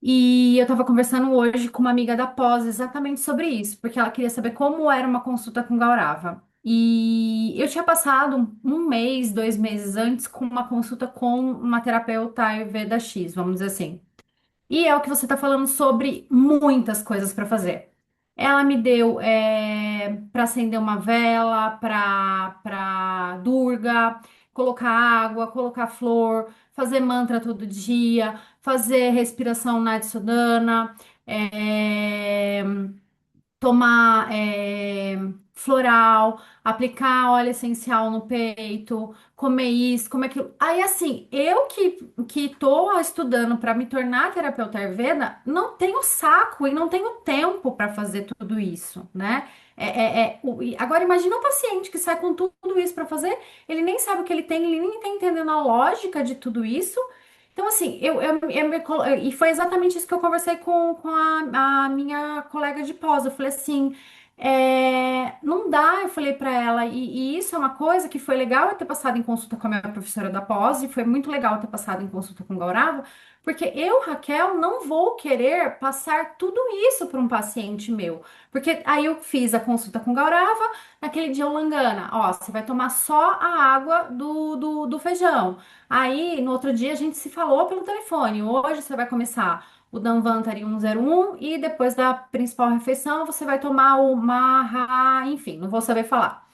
e eu estava conversando hoje com uma amiga da pós exatamente sobre isso, porque ela queria saber como era uma consulta com Gaurava. E eu tinha passado um mês, 2 meses antes com uma consulta com uma terapeuta Ayurveda X, vamos dizer assim. E é o que você está falando sobre muitas coisas para fazer. Ela me deu para acender uma vela, para Durga, colocar água, colocar flor, fazer mantra todo dia, fazer respiração Nadi Shodhana, é, tomar floral, aplicar óleo essencial no peito, comer isso, comer aquilo. Aí, assim, eu que tô estudando para me tornar terapeuta Ayurveda, não tenho saco e não tenho tempo para fazer tudo isso, né? Agora, imagina um paciente que sai com tudo isso para fazer, ele nem sabe o que ele tem, ele nem tá entendendo a lógica de tudo isso. Então, assim, e foi exatamente isso que eu conversei com a minha colega de pós. Eu falei assim, Não dá, eu falei pra ela, e isso é uma coisa que foi legal eu ter passado em consulta com a minha professora da pós, e foi muito legal ter passado em consulta com o Gaurava, porque eu, Raquel, não vou querer passar tudo isso para um paciente meu. Porque aí eu fiz a consulta com o Gaurava, naquele dia o Langana, ó, você vai tomar só a água do feijão. Aí, no outro dia, a gente se falou pelo telefone, hoje você vai começar o Danvantari 101 e depois da principal refeição você vai tomar o Maha, enfim, não vou saber falar.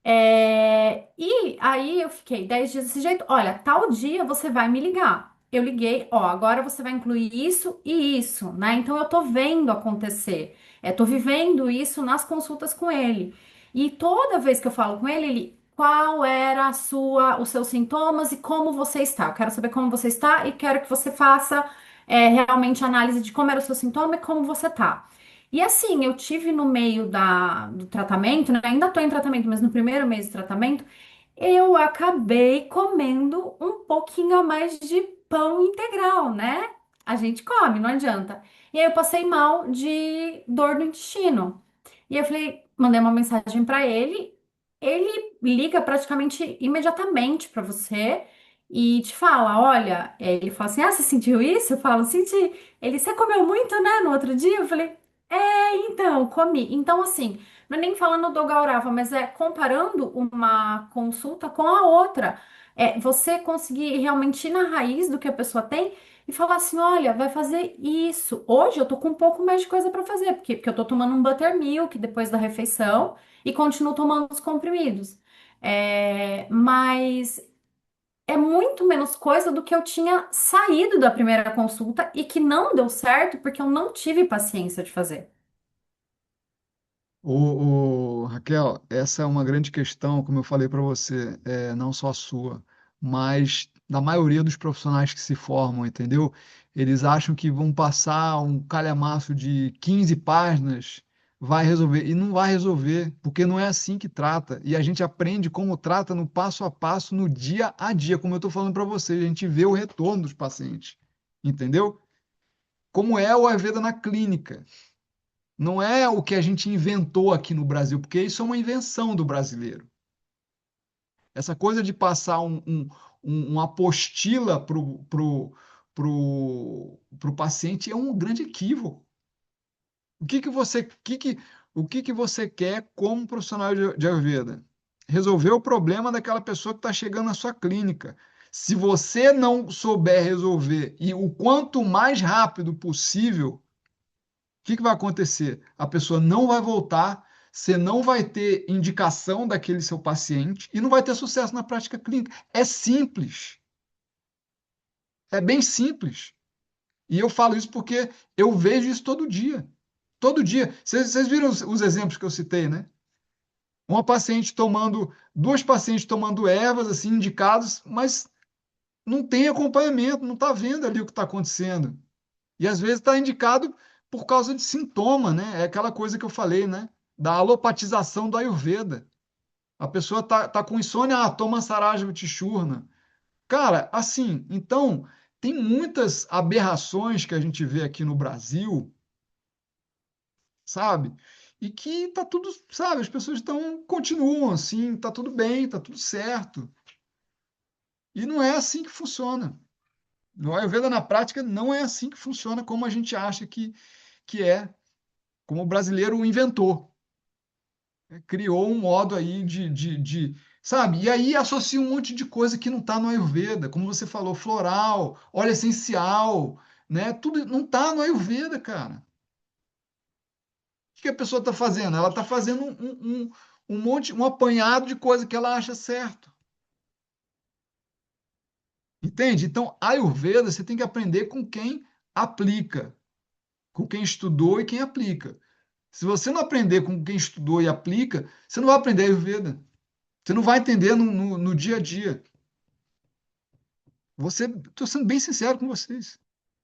E aí eu fiquei 10 dias desse jeito. Olha, tal dia você vai me ligar. Eu liguei, ó, agora você vai incluir isso e isso, né? Então eu tô vendo acontecer. Tô vivendo isso nas consultas com ele. E toda vez que eu falo com ele, qual era os seus sintomas e como você está? Eu quero saber como você está e quero que você faça realmente análise de como era o seu sintoma e como você tá. E assim, eu tive no meio do tratamento, né? Ainda estou em tratamento, mas no primeiro mês de tratamento, eu acabei comendo um pouquinho a mais de pão integral, né? A gente come, não adianta. E aí eu passei mal de dor no intestino. E eu falei, mandei uma mensagem para ele. Ele liga praticamente imediatamente para você e te fala, olha, ele fala assim, ah, você sentiu isso? Eu falo, senti. Ele, você comeu muito, né, no outro dia? Eu falei, então, comi. Então, assim, não é nem falando do Gaurava, mas é comparando uma consulta com a outra. Você conseguir realmente ir na raiz do que a pessoa tem e falar assim: olha, vai fazer isso. Hoje eu tô com um pouco mais de coisa para fazer, porque eu tô tomando um buttermilk depois da refeição e continuo tomando os comprimidos. Mas é muito menos coisa do que eu tinha saído da primeira consulta e que não deu certo porque eu não tive paciência de fazer.
Raquel, essa é uma grande questão, como eu falei para você, não só a sua, mas da maioria dos profissionais que se formam, entendeu? Eles acham que vão passar um calhamaço de 15 páginas, vai resolver, e não vai resolver, porque não é assim que trata. E a gente aprende como trata no passo a passo, no dia a dia, como eu estou falando para você, a gente vê o retorno dos pacientes, entendeu? Como é o Ayurveda na clínica. Não é o que a gente inventou aqui no Brasil, porque isso é uma invenção do brasileiro. Essa coisa de passar uma apostila pro paciente é um grande equívoco. O que que você quer como profissional de Ayurveda? Resolver o problema daquela pessoa que está chegando na sua clínica. Se você não souber resolver e o quanto mais rápido possível, que vai acontecer? A pessoa não vai voltar, você não vai ter indicação daquele seu paciente e não vai ter sucesso na prática clínica. É simples, é bem simples. E eu falo isso porque eu vejo isso todo dia. Todo dia. Vocês viram os exemplos que eu citei, né? Duas pacientes tomando ervas assim indicadas, mas não tem acompanhamento, não está vendo ali o que está acontecendo. E às vezes está indicado por causa de sintoma, né? É aquela coisa que eu falei, né? Da alopatização do Ayurveda. A pessoa tá com insônia, toma Sarajvati Churna. Cara, assim, então, tem muitas aberrações que a gente vê aqui no Brasil, sabe? E que tá tudo, sabe? As pessoas continuam assim, tá tudo bem, tá tudo certo. E não é assim que funciona. No Ayurveda, na prática, não é assim que funciona como a gente acha que é. Como o brasileiro inventou, né? Criou um modo aí sabe? E aí associa um monte de coisa que não está no Ayurveda, como você falou, floral, óleo essencial, né? Tudo não está no Ayurveda, cara. O que a pessoa está fazendo? Ela está fazendo um monte, um apanhado de coisa que ela acha certo. Entende? Então, Ayurveda você tem que aprender com quem aplica, com quem estudou e quem aplica. Se você não aprender com quem estudou e aplica, você não vai aprender Ayurveda. Você não vai entender no dia a dia. Estou sendo bem sincero com vocês.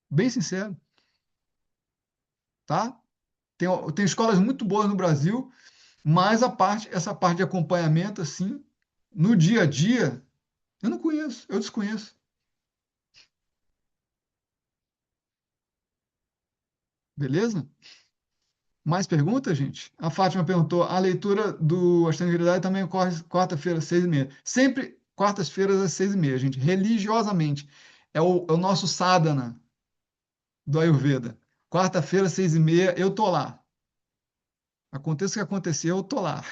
Bem sincero, tá? Tem escolas muito boas no Brasil, mas essa parte de acompanhamento, assim, no dia a dia, eu não conheço, eu desconheço. Beleza? Mais perguntas, gente? A Fátima perguntou: a leitura do Ashtanga Hridaya também ocorre quarta-feira, às 6h30. Sempre quartas-feiras, às 6h30, gente, religiosamente. É o nosso sadhana do Ayurveda. Quarta-feira, 6h30, eu tô lá. Aconteça o que acontecer, eu tô lá.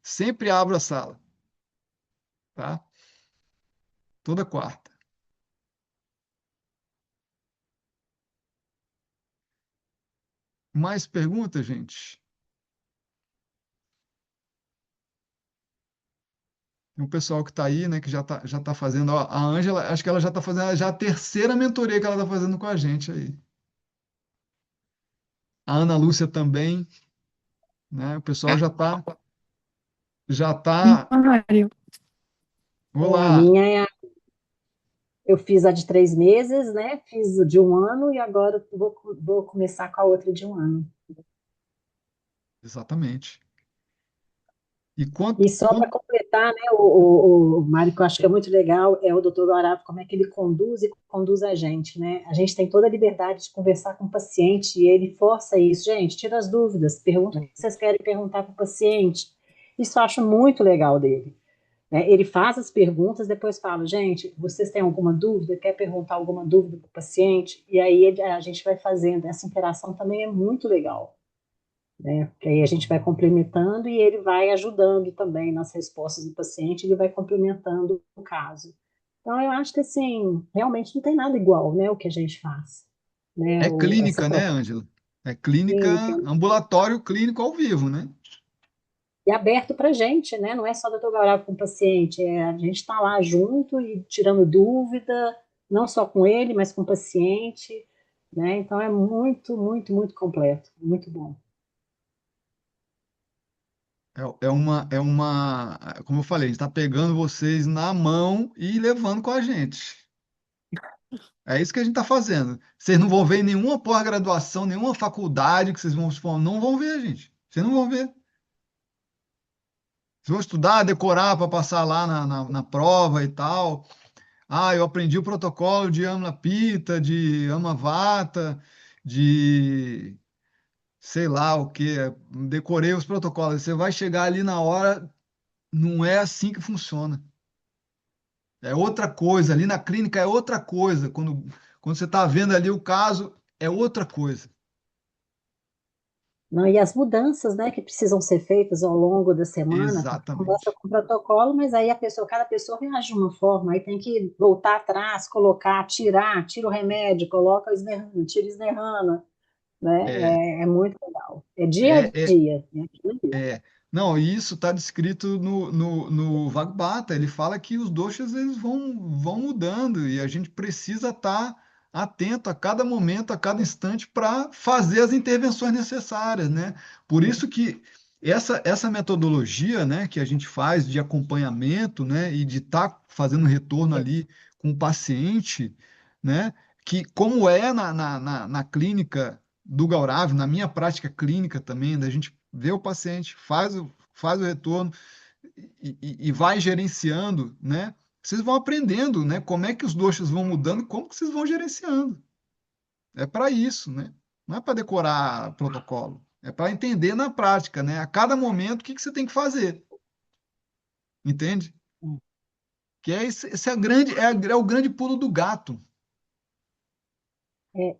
Sempre abro a sala, tá? Toda quarta. Mais perguntas, gente? Tem um pessoal que está aí, né, que já tá fazendo. Ó, a Ângela, acho que ela já está fazendo já a terceira mentoria que ela está fazendo com a gente aí. A Ana Lúcia também, né? O pessoal já tá.
Mário.
A
Olá,
minha eu fiz a de 3 meses, né? Fiz o de um ano e agora eu vou começar com a outra de um ano.
exatamente. E
E
quanto,
só para
quanto,
completar, né, o Mário, que eu acho que é muito legal, é o doutor Guarav, como é que ele conduz e conduz a gente, né? A gente tem toda a liberdade de conversar com o paciente e ele força isso. Gente, tira as dúvidas, pergunta o que vocês querem perguntar para o paciente. Isso eu acho muito legal dele, né? Ele faz as perguntas, depois fala, gente, vocês têm alguma dúvida? Quer perguntar alguma dúvida para o paciente? E aí a gente vai fazendo. Essa interação também é muito legal, né? Porque aí a gente vai complementando e ele vai ajudando também nas respostas do paciente, ele vai complementando o caso. Então, eu acho que, assim, realmente não tem nada igual, né, o que a gente faz, né,
é
essa
clínica, né,
proposta
Ângela? É clínica,
clínica,
ambulatório clínico ao vivo, né?
e aberto para a gente, né, não é só doutor Gaurav com o paciente, a gente está lá junto e tirando dúvida, não só com ele, mas com o paciente, né, então é muito, muito, muito completo, muito bom.
Como eu falei, a gente está pegando vocês na mão e levando com a gente. É isso que a gente está fazendo. Vocês não vão ver em nenhuma pós-graduação, nenhuma faculdade que vocês não vão ver, gente. Vocês não vão ver. Vocês vão estudar, decorar para passar lá na prova e tal. Ah, eu aprendi o protocolo de Amlapita, de Amavata, de sei lá o que, decorei os protocolos. Você vai chegar ali na hora, não é assim que funciona. É outra coisa, ali na clínica é outra coisa. Quando você está vendo ali o caso, é outra coisa.
Não, e as mudanças, né, que precisam ser feitas ao longo da semana, começa
Exatamente.
com o protocolo, mas aí cada pessoa reage de uma forma, aí tem que voltar atrás, colocar, tirar, tira o remédio, coloca o Snerrana, tira o Snerrana, né,
É,
é muito legal. É dia a
é, é,
dia, né, aquilo ali.
é. Não, e isso está descrito no Vagbata. Ele fala que os doshas eles vão mudando e a gente precisa estar atento a cada momento, a cada instante para fazer as intervenções necessárias, né? Por isso que essa metodologia, né, que a gente faz de acompanhamento, né, e de estar fazendo retorno ali com o paciente, né, que como é na clínica do Gaurav, na minha prática clínica também, da gente vê o paciente, faz o retorno e vai gerenciando, né? Vocês vão aprendendo, né? Como é que os doshas vão mudando, como que vocês vão gerenciando. É para isso, né? Não é para decorar protocolo, é para entender na prática, né? A cada momento o que que você tem que fazer, entende? Que esse é, é o grande pulo do gato.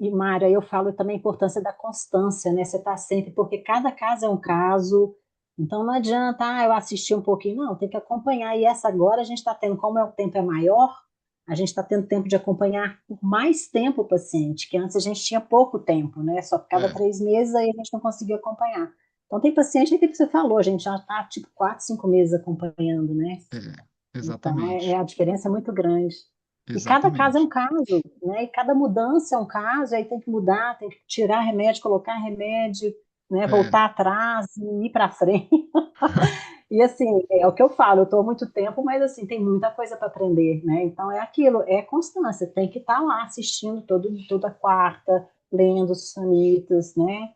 E, Mário, aí eu falo também a importância da constância, né? Você está sempre, porque cada caso é um caso, então não adianta, eu assisti um pouquinho, não, tem que acompanhar. E essa agora a gente está tendo, como o tempo é maior, a gente está tendo tempo de acompanhar por mais tempo o paciente, que antes a gente tinha pouco tempo, né? Só cada
É,
3 meses aí a gente não conseguia acompanhar. Então tem paciente que você falou, a gente já está tipo 4, 5 meses acompanhando, né? Então,
exatamente,
a diferença é muito grande. E cada caso é um
exatamente.
caso, né? E cada mudança é um caso, aí tem que mudar, tem que tirar remédio, colocar remédio, né?
É,
Voltar atrás e ir para frente. E assim, é o que eu falo, eu estou há muito tempo, mas assim, tem muita coisa para aprender, né? Então é aquilo, é constância, tem que estar lá assistindo toda quarta, lendo os samitas, né?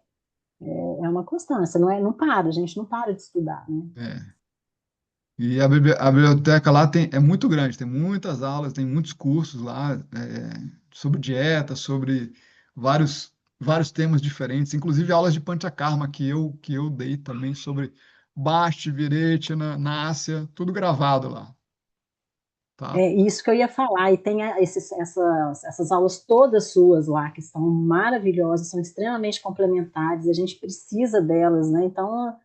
É uma constância, não para, a gente não para de estudar, né?
é. E a biblioteca lá é muito grande, tem muitas aulas, tem muitos cursos lá sobre dieta, sobre vários vários temas diferentes, inclusive aulas de Panchakarma que eu dei também sobre Basti, Virete, na Ásia, tudo gravado lá, tá?
É isso que eu ia falar, e tem essas aulas todas suas lá, que são maravilhosas, são extremamente complementares, a gente precisa delas, né? Então,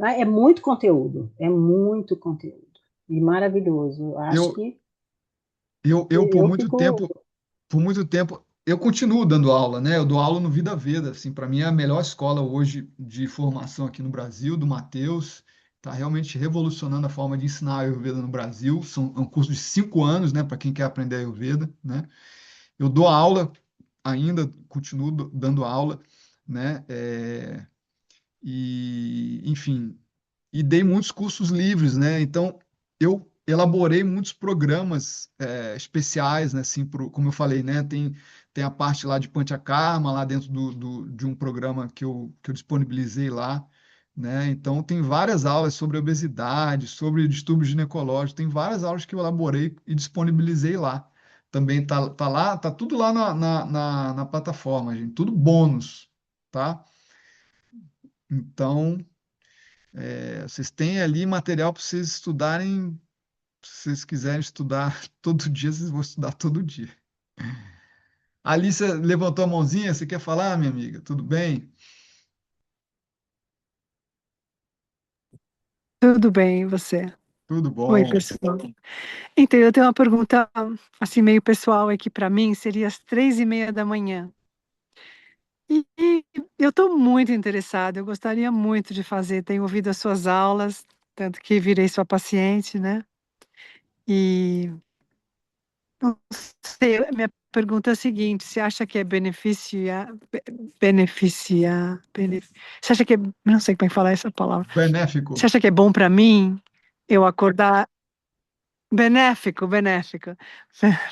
é muito conteúdo, e maravilhoso. Eu acho
Eu,
que
eu
eu fico.
por muito tempo, eu continuo dando aula, né? Eu dou aula no Vida Veda, assim, para mim é a melhor escola hoje de formação aqui no Brasil, do Matheus. Está realmente revolucionando a forma de ensinar Ayurveda no Brasil. É um curso de 5 anos, né, para quem quer aprender Ayurveda, né? Eu dou aula ainda, continuo dando aula, né? Enfim, e dei muitos cursos livres, né? Então, eu elaborei muitos programas especiais, né? Assim, como eu falei, né? Tem a parte lá de Panchakarma, lá dentro de um programa que eu disponibilizei lá, né? Então, tem várias aulas sobre obesidade, sobre distúrbios ginecológicos, tem várias aulas que eu elaborei e disponibilizei lá. Também tá lá, tá tudo lá na plataforma, gente, tudo bônus, tá? Então, vocês têm ali material para vocês estudarem. Se vocês quiserem estudar todo dia, vocês vão estudar todo dia. A Alice levantou a mãozinha. Você quer falar, minha amiga? Tudo bem?
Tudo bem, e você?
Tudo
Oi,
bom.
pessoal. Então, eu tenho uma pergunta, assim, meio pessoal aqui para mim, seria às 3:30 da manhã. E eu estou muito interessada, eu gostaria muito de fazer, tenho ouvido as suas aulas, tanto que virei sua paciente, né? E não sei, a minha pergunta é a seguinte, você acha que é você acha que é, não sei como é que falar essa palavra, você
Benéfico.
acha que é bom para mim eu acordar. Benéfico,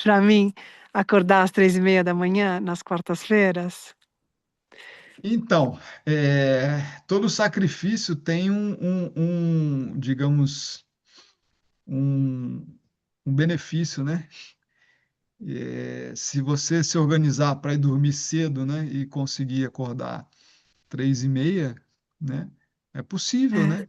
para mim, acordar às 3:30 da manhã, nas quartas-feiras.
Então, todo sacrifício tem digamos, um, um benefício, né? Se você se organizar para ir dormir cedo, né, e conseguir acordar 3:30, né, é possível,
É,
né?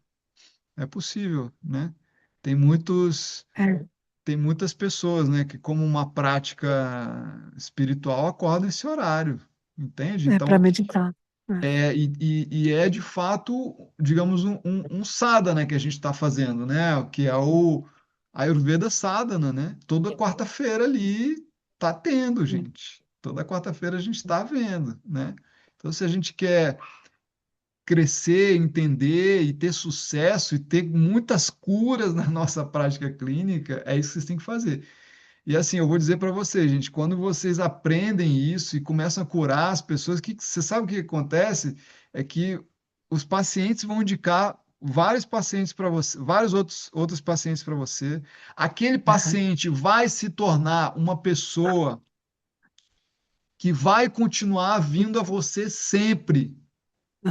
É possível, né? Tem muitos,
é,
tem muitas pessoas, né, que como uma prática espiritual acordam esse horário, entende?
para
Então,
meditar. É,
e é de fato, digamos, um sadhana que a gente está fazendo, né? Que é o Ayurveda Sadhana, né? Toda quarta-feira ali tá tendo, gente. Toda quarta-feira a gente está vendo, né? Então, se a gente quer crescer, entender e ter sucesso e ter muitas curas na nossa prática clínica, é isso que vocês têm que fazer. E assim, eu vou dizer para vocês, gente, quando vocês aprendem isso e começam a curar as pessoas, você sabe o que acontece? É que os pacientes vão indicar vários pacientes para você, vários outros pacientes para você. Aquele
aham,
paciente vai se tornar uma pessoa que vai continuar vindo a você sempre,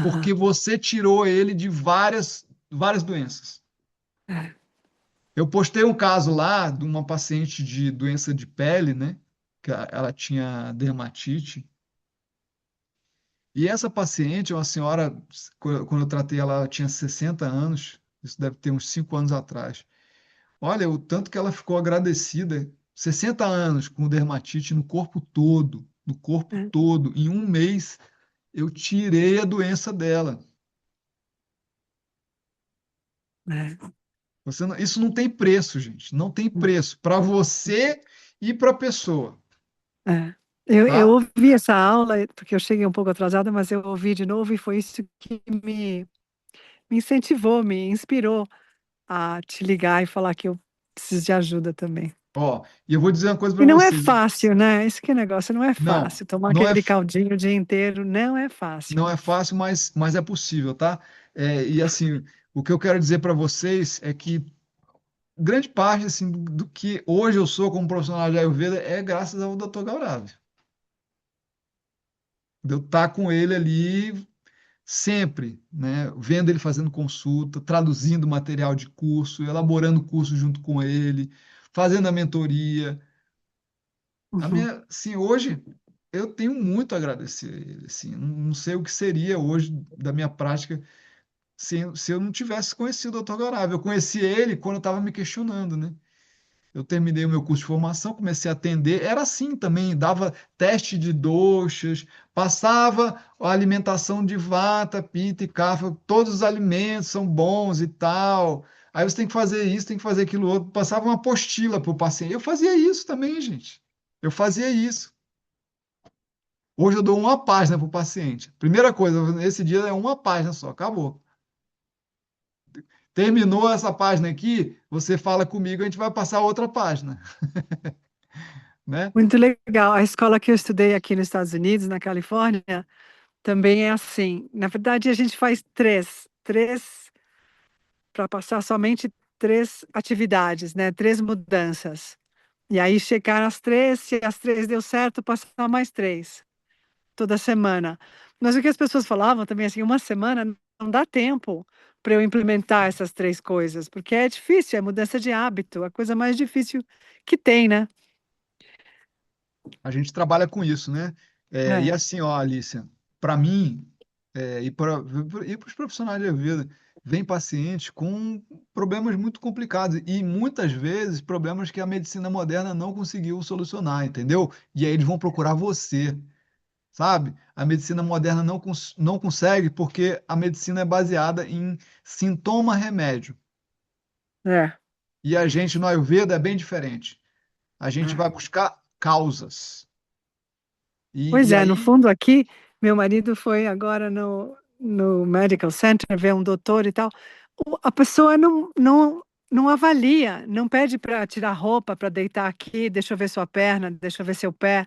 porque
aham,
você tirou ele de várias doenças.
é,
Eu postei um caso lá de uma paciente de doença de pele, né? Que ela tinha dermatite. E essa paciente é uma senhora, quando eu tratei ela, ela tinha 60 anos, isso deve ter uns 5 anos atrás. Olha, o tanto que ela ficou agradecida, 60 anos com dermatite no corpo
é,
todo. Em um mês, eu tirei a doença dela.
é,
Isso não tem preço, gente. Não tem preço para você e para a pessoa,
é. Eu
tá?
ouvi essa aula, porque eu cheguei um pouco atrasada, mas eu ouvi de novo e foi isso que me incentivou, me inspirou a te ligar e falar que eu preciso de ajuda também.
Ó, e eu vou dizer uma coisa para
E não é
vocês.
fácil, né? Esse que é negócio, não é
Não,
fácil. Tomar
não é,
aquele caldinho o dia inteiro não é fácil.
não é fácil, mas é possível, tá? E assim, o que eu quero dizer para vocês é que grande parte assim, do que hoje eu sou como profissional de Ayurveda é graças ao Dr. Gaurav. De eu estar com ele ali sempre, né? Vendo ele fazendo consulta, traduzindo material de curso, elaborando curso junto com ele, fazendo a mentoria.
Uhum,
Sim, hoje eu tenho muito a agradecer a ele, assim, não sei o que seria hoje da minha prática se eu não tivesse conhecido o Dr. Garavio. Eu conheci ele quando eu estava me questionando, né? Eu terminei o meu curso de formação, comecei a atender, era assim também, dava teste de doxas, passava a alimentação de vata, pita e kapha, todos os alimentos são bons e tal. Aí você tem que fazer isso, tem que fazer aquilo outro. Passava uma apostila para o paciente. Eu fazia isso também, gente. Eu fazia isso. Hoje eu dou uma página para o paciente. Primeira coisa, nesse dia é uma página só, acabou. Terminou essa página aqui, você fala comigo, a gente vai passar outra página, né?
Muito legal. A escola que eu estudei aqui nos Estados Unidos, na Califórnia, também é assim. Na verdade, a gente faz três para passar somente três atividades, né? Três mudanças. E aí checar as três, se as três deu certo, passar mais três, toda semana. Mas o que as pessoas falavam também, assim, uma semana não dá tempo para eu implementar essas três coisas, porque é difícil, é mudança de hábito, a coisa mais difícil que tem, né?
A gente trabalha com isso, né? E
É.
assim, ó, Alicia, para mim, e para os profissionais da vida, vem paciente com problemas muito complicados e muitas vezes problemas que a medicina moderna não conseguiu solucionar, entendeu? E aí eles vão procurar você, sabe? A medicina moderna não consegue porque a medicina é baseada em sintoma-remédio.
É.
E a gente no Ayurveda é bem diferente. A gente
É.
vai buscar causas. E
Pois é, no
aí,
fundo aqui, meu marido foi agora no Medical Center ver um doutor e tal. A pessoa não avalia, não pede para tirar roupa, para deitar aqui, deixa eu ver sua perna, deixa eu ver seu pé.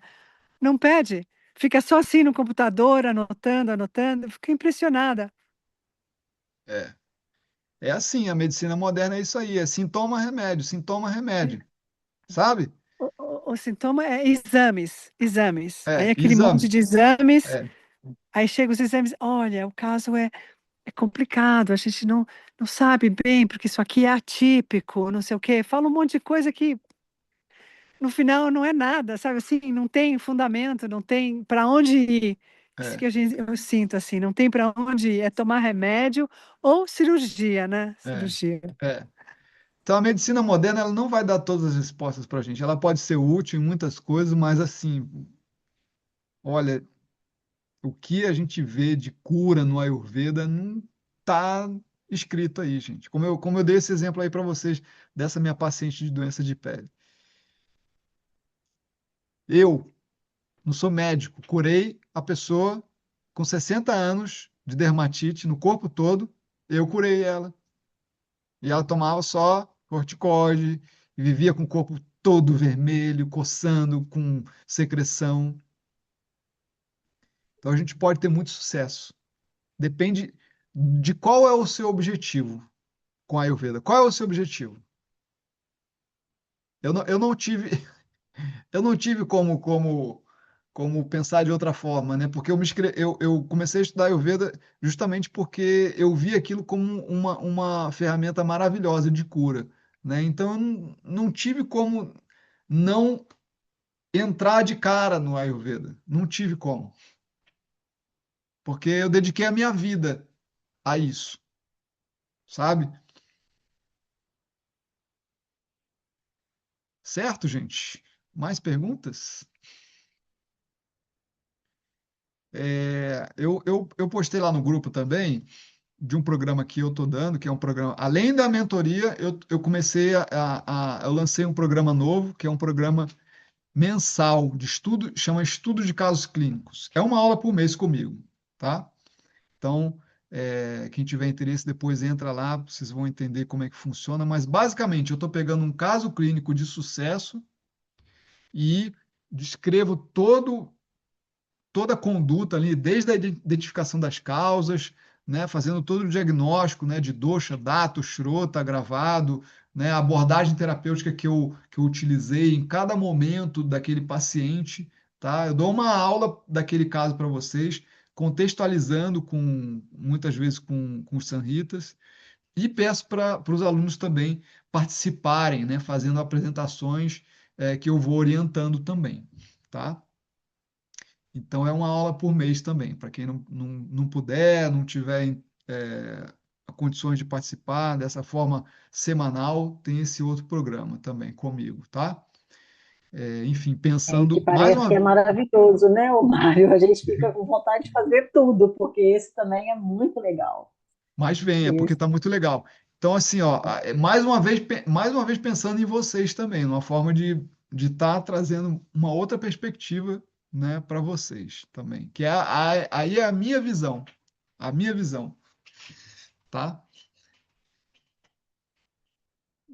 Não pede. Fica só assim no computador, anotando, anotando. Fica impressionada.
é, é assim, a medicina moderna é isso aí, é sintoma-remédio, sintoma-remédio, sabe?
O sintoma é exames, exames. Aí aquele monte
Exame.
de exames,
É,
aí chega os exames, olha, o caso é complicado, a gente não sabe bem, porque isso aqui é atípico, não sei o quê. Fala um monte de coisa que no final não é nada, sabe assim? Não tem fundamento, não tem para onde ir. Isso
é,
que eu sinto assim, não tem para onde ir. É tomar remédio ou cirurgia, né?
é,
Cirurgia.
é. Então, a medicina moderna, ela não vai dar todas as respostas para a gente. Ela pode ser útil em muitas coisas, mas assim, olha, o que a gente vê de cura no Ayurveda não está escrito aí, gente. Como eu dei esse exemplo aí para vocês dessa minha paciente de doença de pele. Eu não sou médico, curei a pessoa com 60 anos de dermatite no corpo todo, eu curei ela. E ela tomava só corticoide e vivia com o corpo todo vermelho, coçando, com secreção. Então a gente pode ter muito sucesso. Depende de qual é o seu objetivo com a Ayurveda. Qual é o seu objetivo? Eu não tive, eu não tive como pensar de outra forma, né? Porque eu comecei a estudar Ayurveda justamente porque eu vi aquilo como uma ferramenta maravilhosa de cura, né? Então eu não tive como não entrar de cara no Ayurveda. Não tive como, porque eu dediquei a minha vida a isso, sabe? Certo, gente? Mais perguntas? Eu postei lá no grupo também de um programa que eu estou dando, que é um programa, além da mentoria, eu comecei eu lancei um programa novo, que é um programa mensal de estudo, chama Estudo de Casos Clínicos. É uma aula por mês comigo, tá? Então, quem tiver interesse, depois entra lá, vocês vão entender como é que funciona, mas basicamente eu estou pegando um caso clínico de sucesso e descrevo toda a conduta ali, desde a identificação das causas, né, fazendo todo o diagnóstico, né, de dosha, dato, shrota, gravado, né, a abordagem terapêutica que eu utilizei em cada momento daquele paciente, tá? Eu dou uma aula daquele caso para vocês, contextualizando muitas vezes com os sanhitas, e peço para os alunos também participarem, né, fazendo apresentações que eu vou orientando também, tá? Então, é uma aula por mês também. Para quem não puder, não tiver condições de participar dessa forma semanal, tem esse outro programa também comigo, tá? Enfim,
Que
pensando mais
parece que é
uma.
maravilhoso, né, ô Mário? A gente fica com vontade de fazer tudo, porque esse também é muito legal.
Mas venha, porque
Esse,
está muito legal. Então, assim, ó, mais uma vez pensando em vocês também, numa forma de estar trazendo uma outra perspectiva, né, para vocês também, que aí é a minha visão, tá?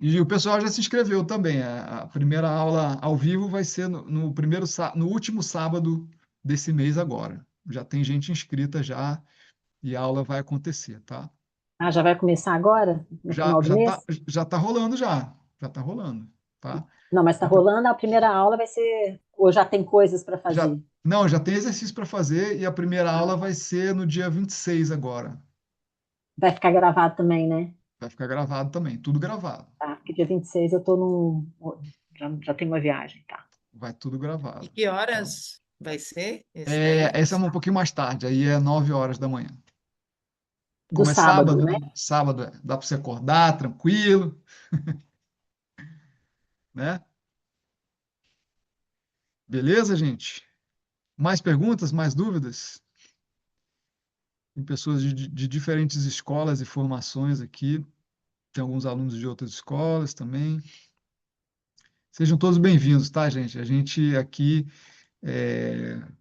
E o pessoal já se inscreveu também. A primeira aula ao vivo vai ser no último sábado desse mês agora. Já tem gente inscrita já e a aula vai acontecer, tá?
já vai começar agora, no
Já
final do
já tá
mês?
já tá rolando já tá rolando, tá?
Não, mas está
A pri-
rolando, a primeira aula vai ser, ou já tem coisas para
Já
fazer?
não, já tem exercício para fazer e a primeira
Ah,
aula vai ser no dia 26 agora.
vai ficar gravado também, né?
Vai ficar gravado também, tudo gravado.
Tá, porque dia 26 eu tô num. Já tenho uma viagem, tá?
Vai tudo
E
gravado,
que
tá?
horas vai ser esse daí?
Essa é um pouquinho mais tarde, aí é 9 horas da manhã.
Do
Como é
sábado,
sábado,
né?
sábado dá para você acordar tranquilo, né? Beleza, gente? Mais perguntas, mais dúvidas? Tem pessoas de diferentes escolas e formações aqui. Tem alguns alunos de outras escolas também. Sejam todos bem-vindos, tá, gente? A gente aqui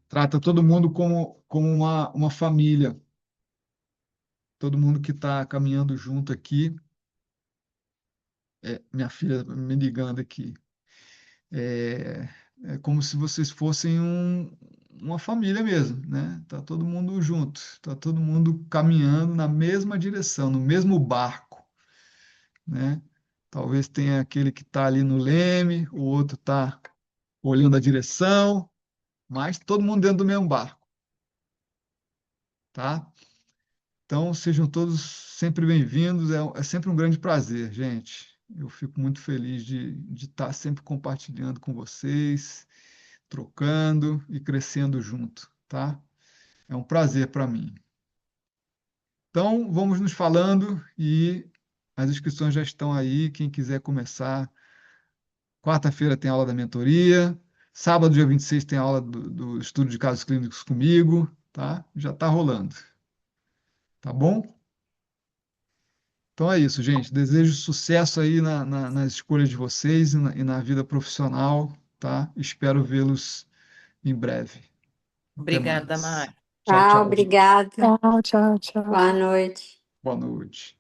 trata todo mundo como uma família. Todo mundo que está caminhando junto aqui. Minha filha me ligando aqui. É, é como se vocês fossem uma família mesmo, né? Tá todo mundo junto, tá todo mundo caminhando na mesma direção, no mesmo barco, né? Talvez tenha aquele que está ali no leme, o outro está olhando a direção, mas todo mundo dentro do mesmo barco, tá? Então sejam todos sempre bem-vindos, é sempre um grande prazer, gente. Eu fico muito feliz de estar sempre compartilhando com vocês, trocando e crescendo junto, tá? É um prazer para mim. Então, vamos nos falando e as inscrições já estão aí. Quem quiser começar, quarta-feira tem aula da mentoria, sábado, dia 26, tem aula do estudo de casos clínicos comigo, tá? Já está rolando, tá bom? Então é isso, gente. Desejo sucesso aí nas escolhas de vocês e na vida profissional, tá? Espero vê-los em breve. Até
Obrigada,
mais.
Mari.
Tchau,
Tchau,
tchau, gente.
obrigada.
Tchau, tchau, tchau.
Boa noite.
Boa noite.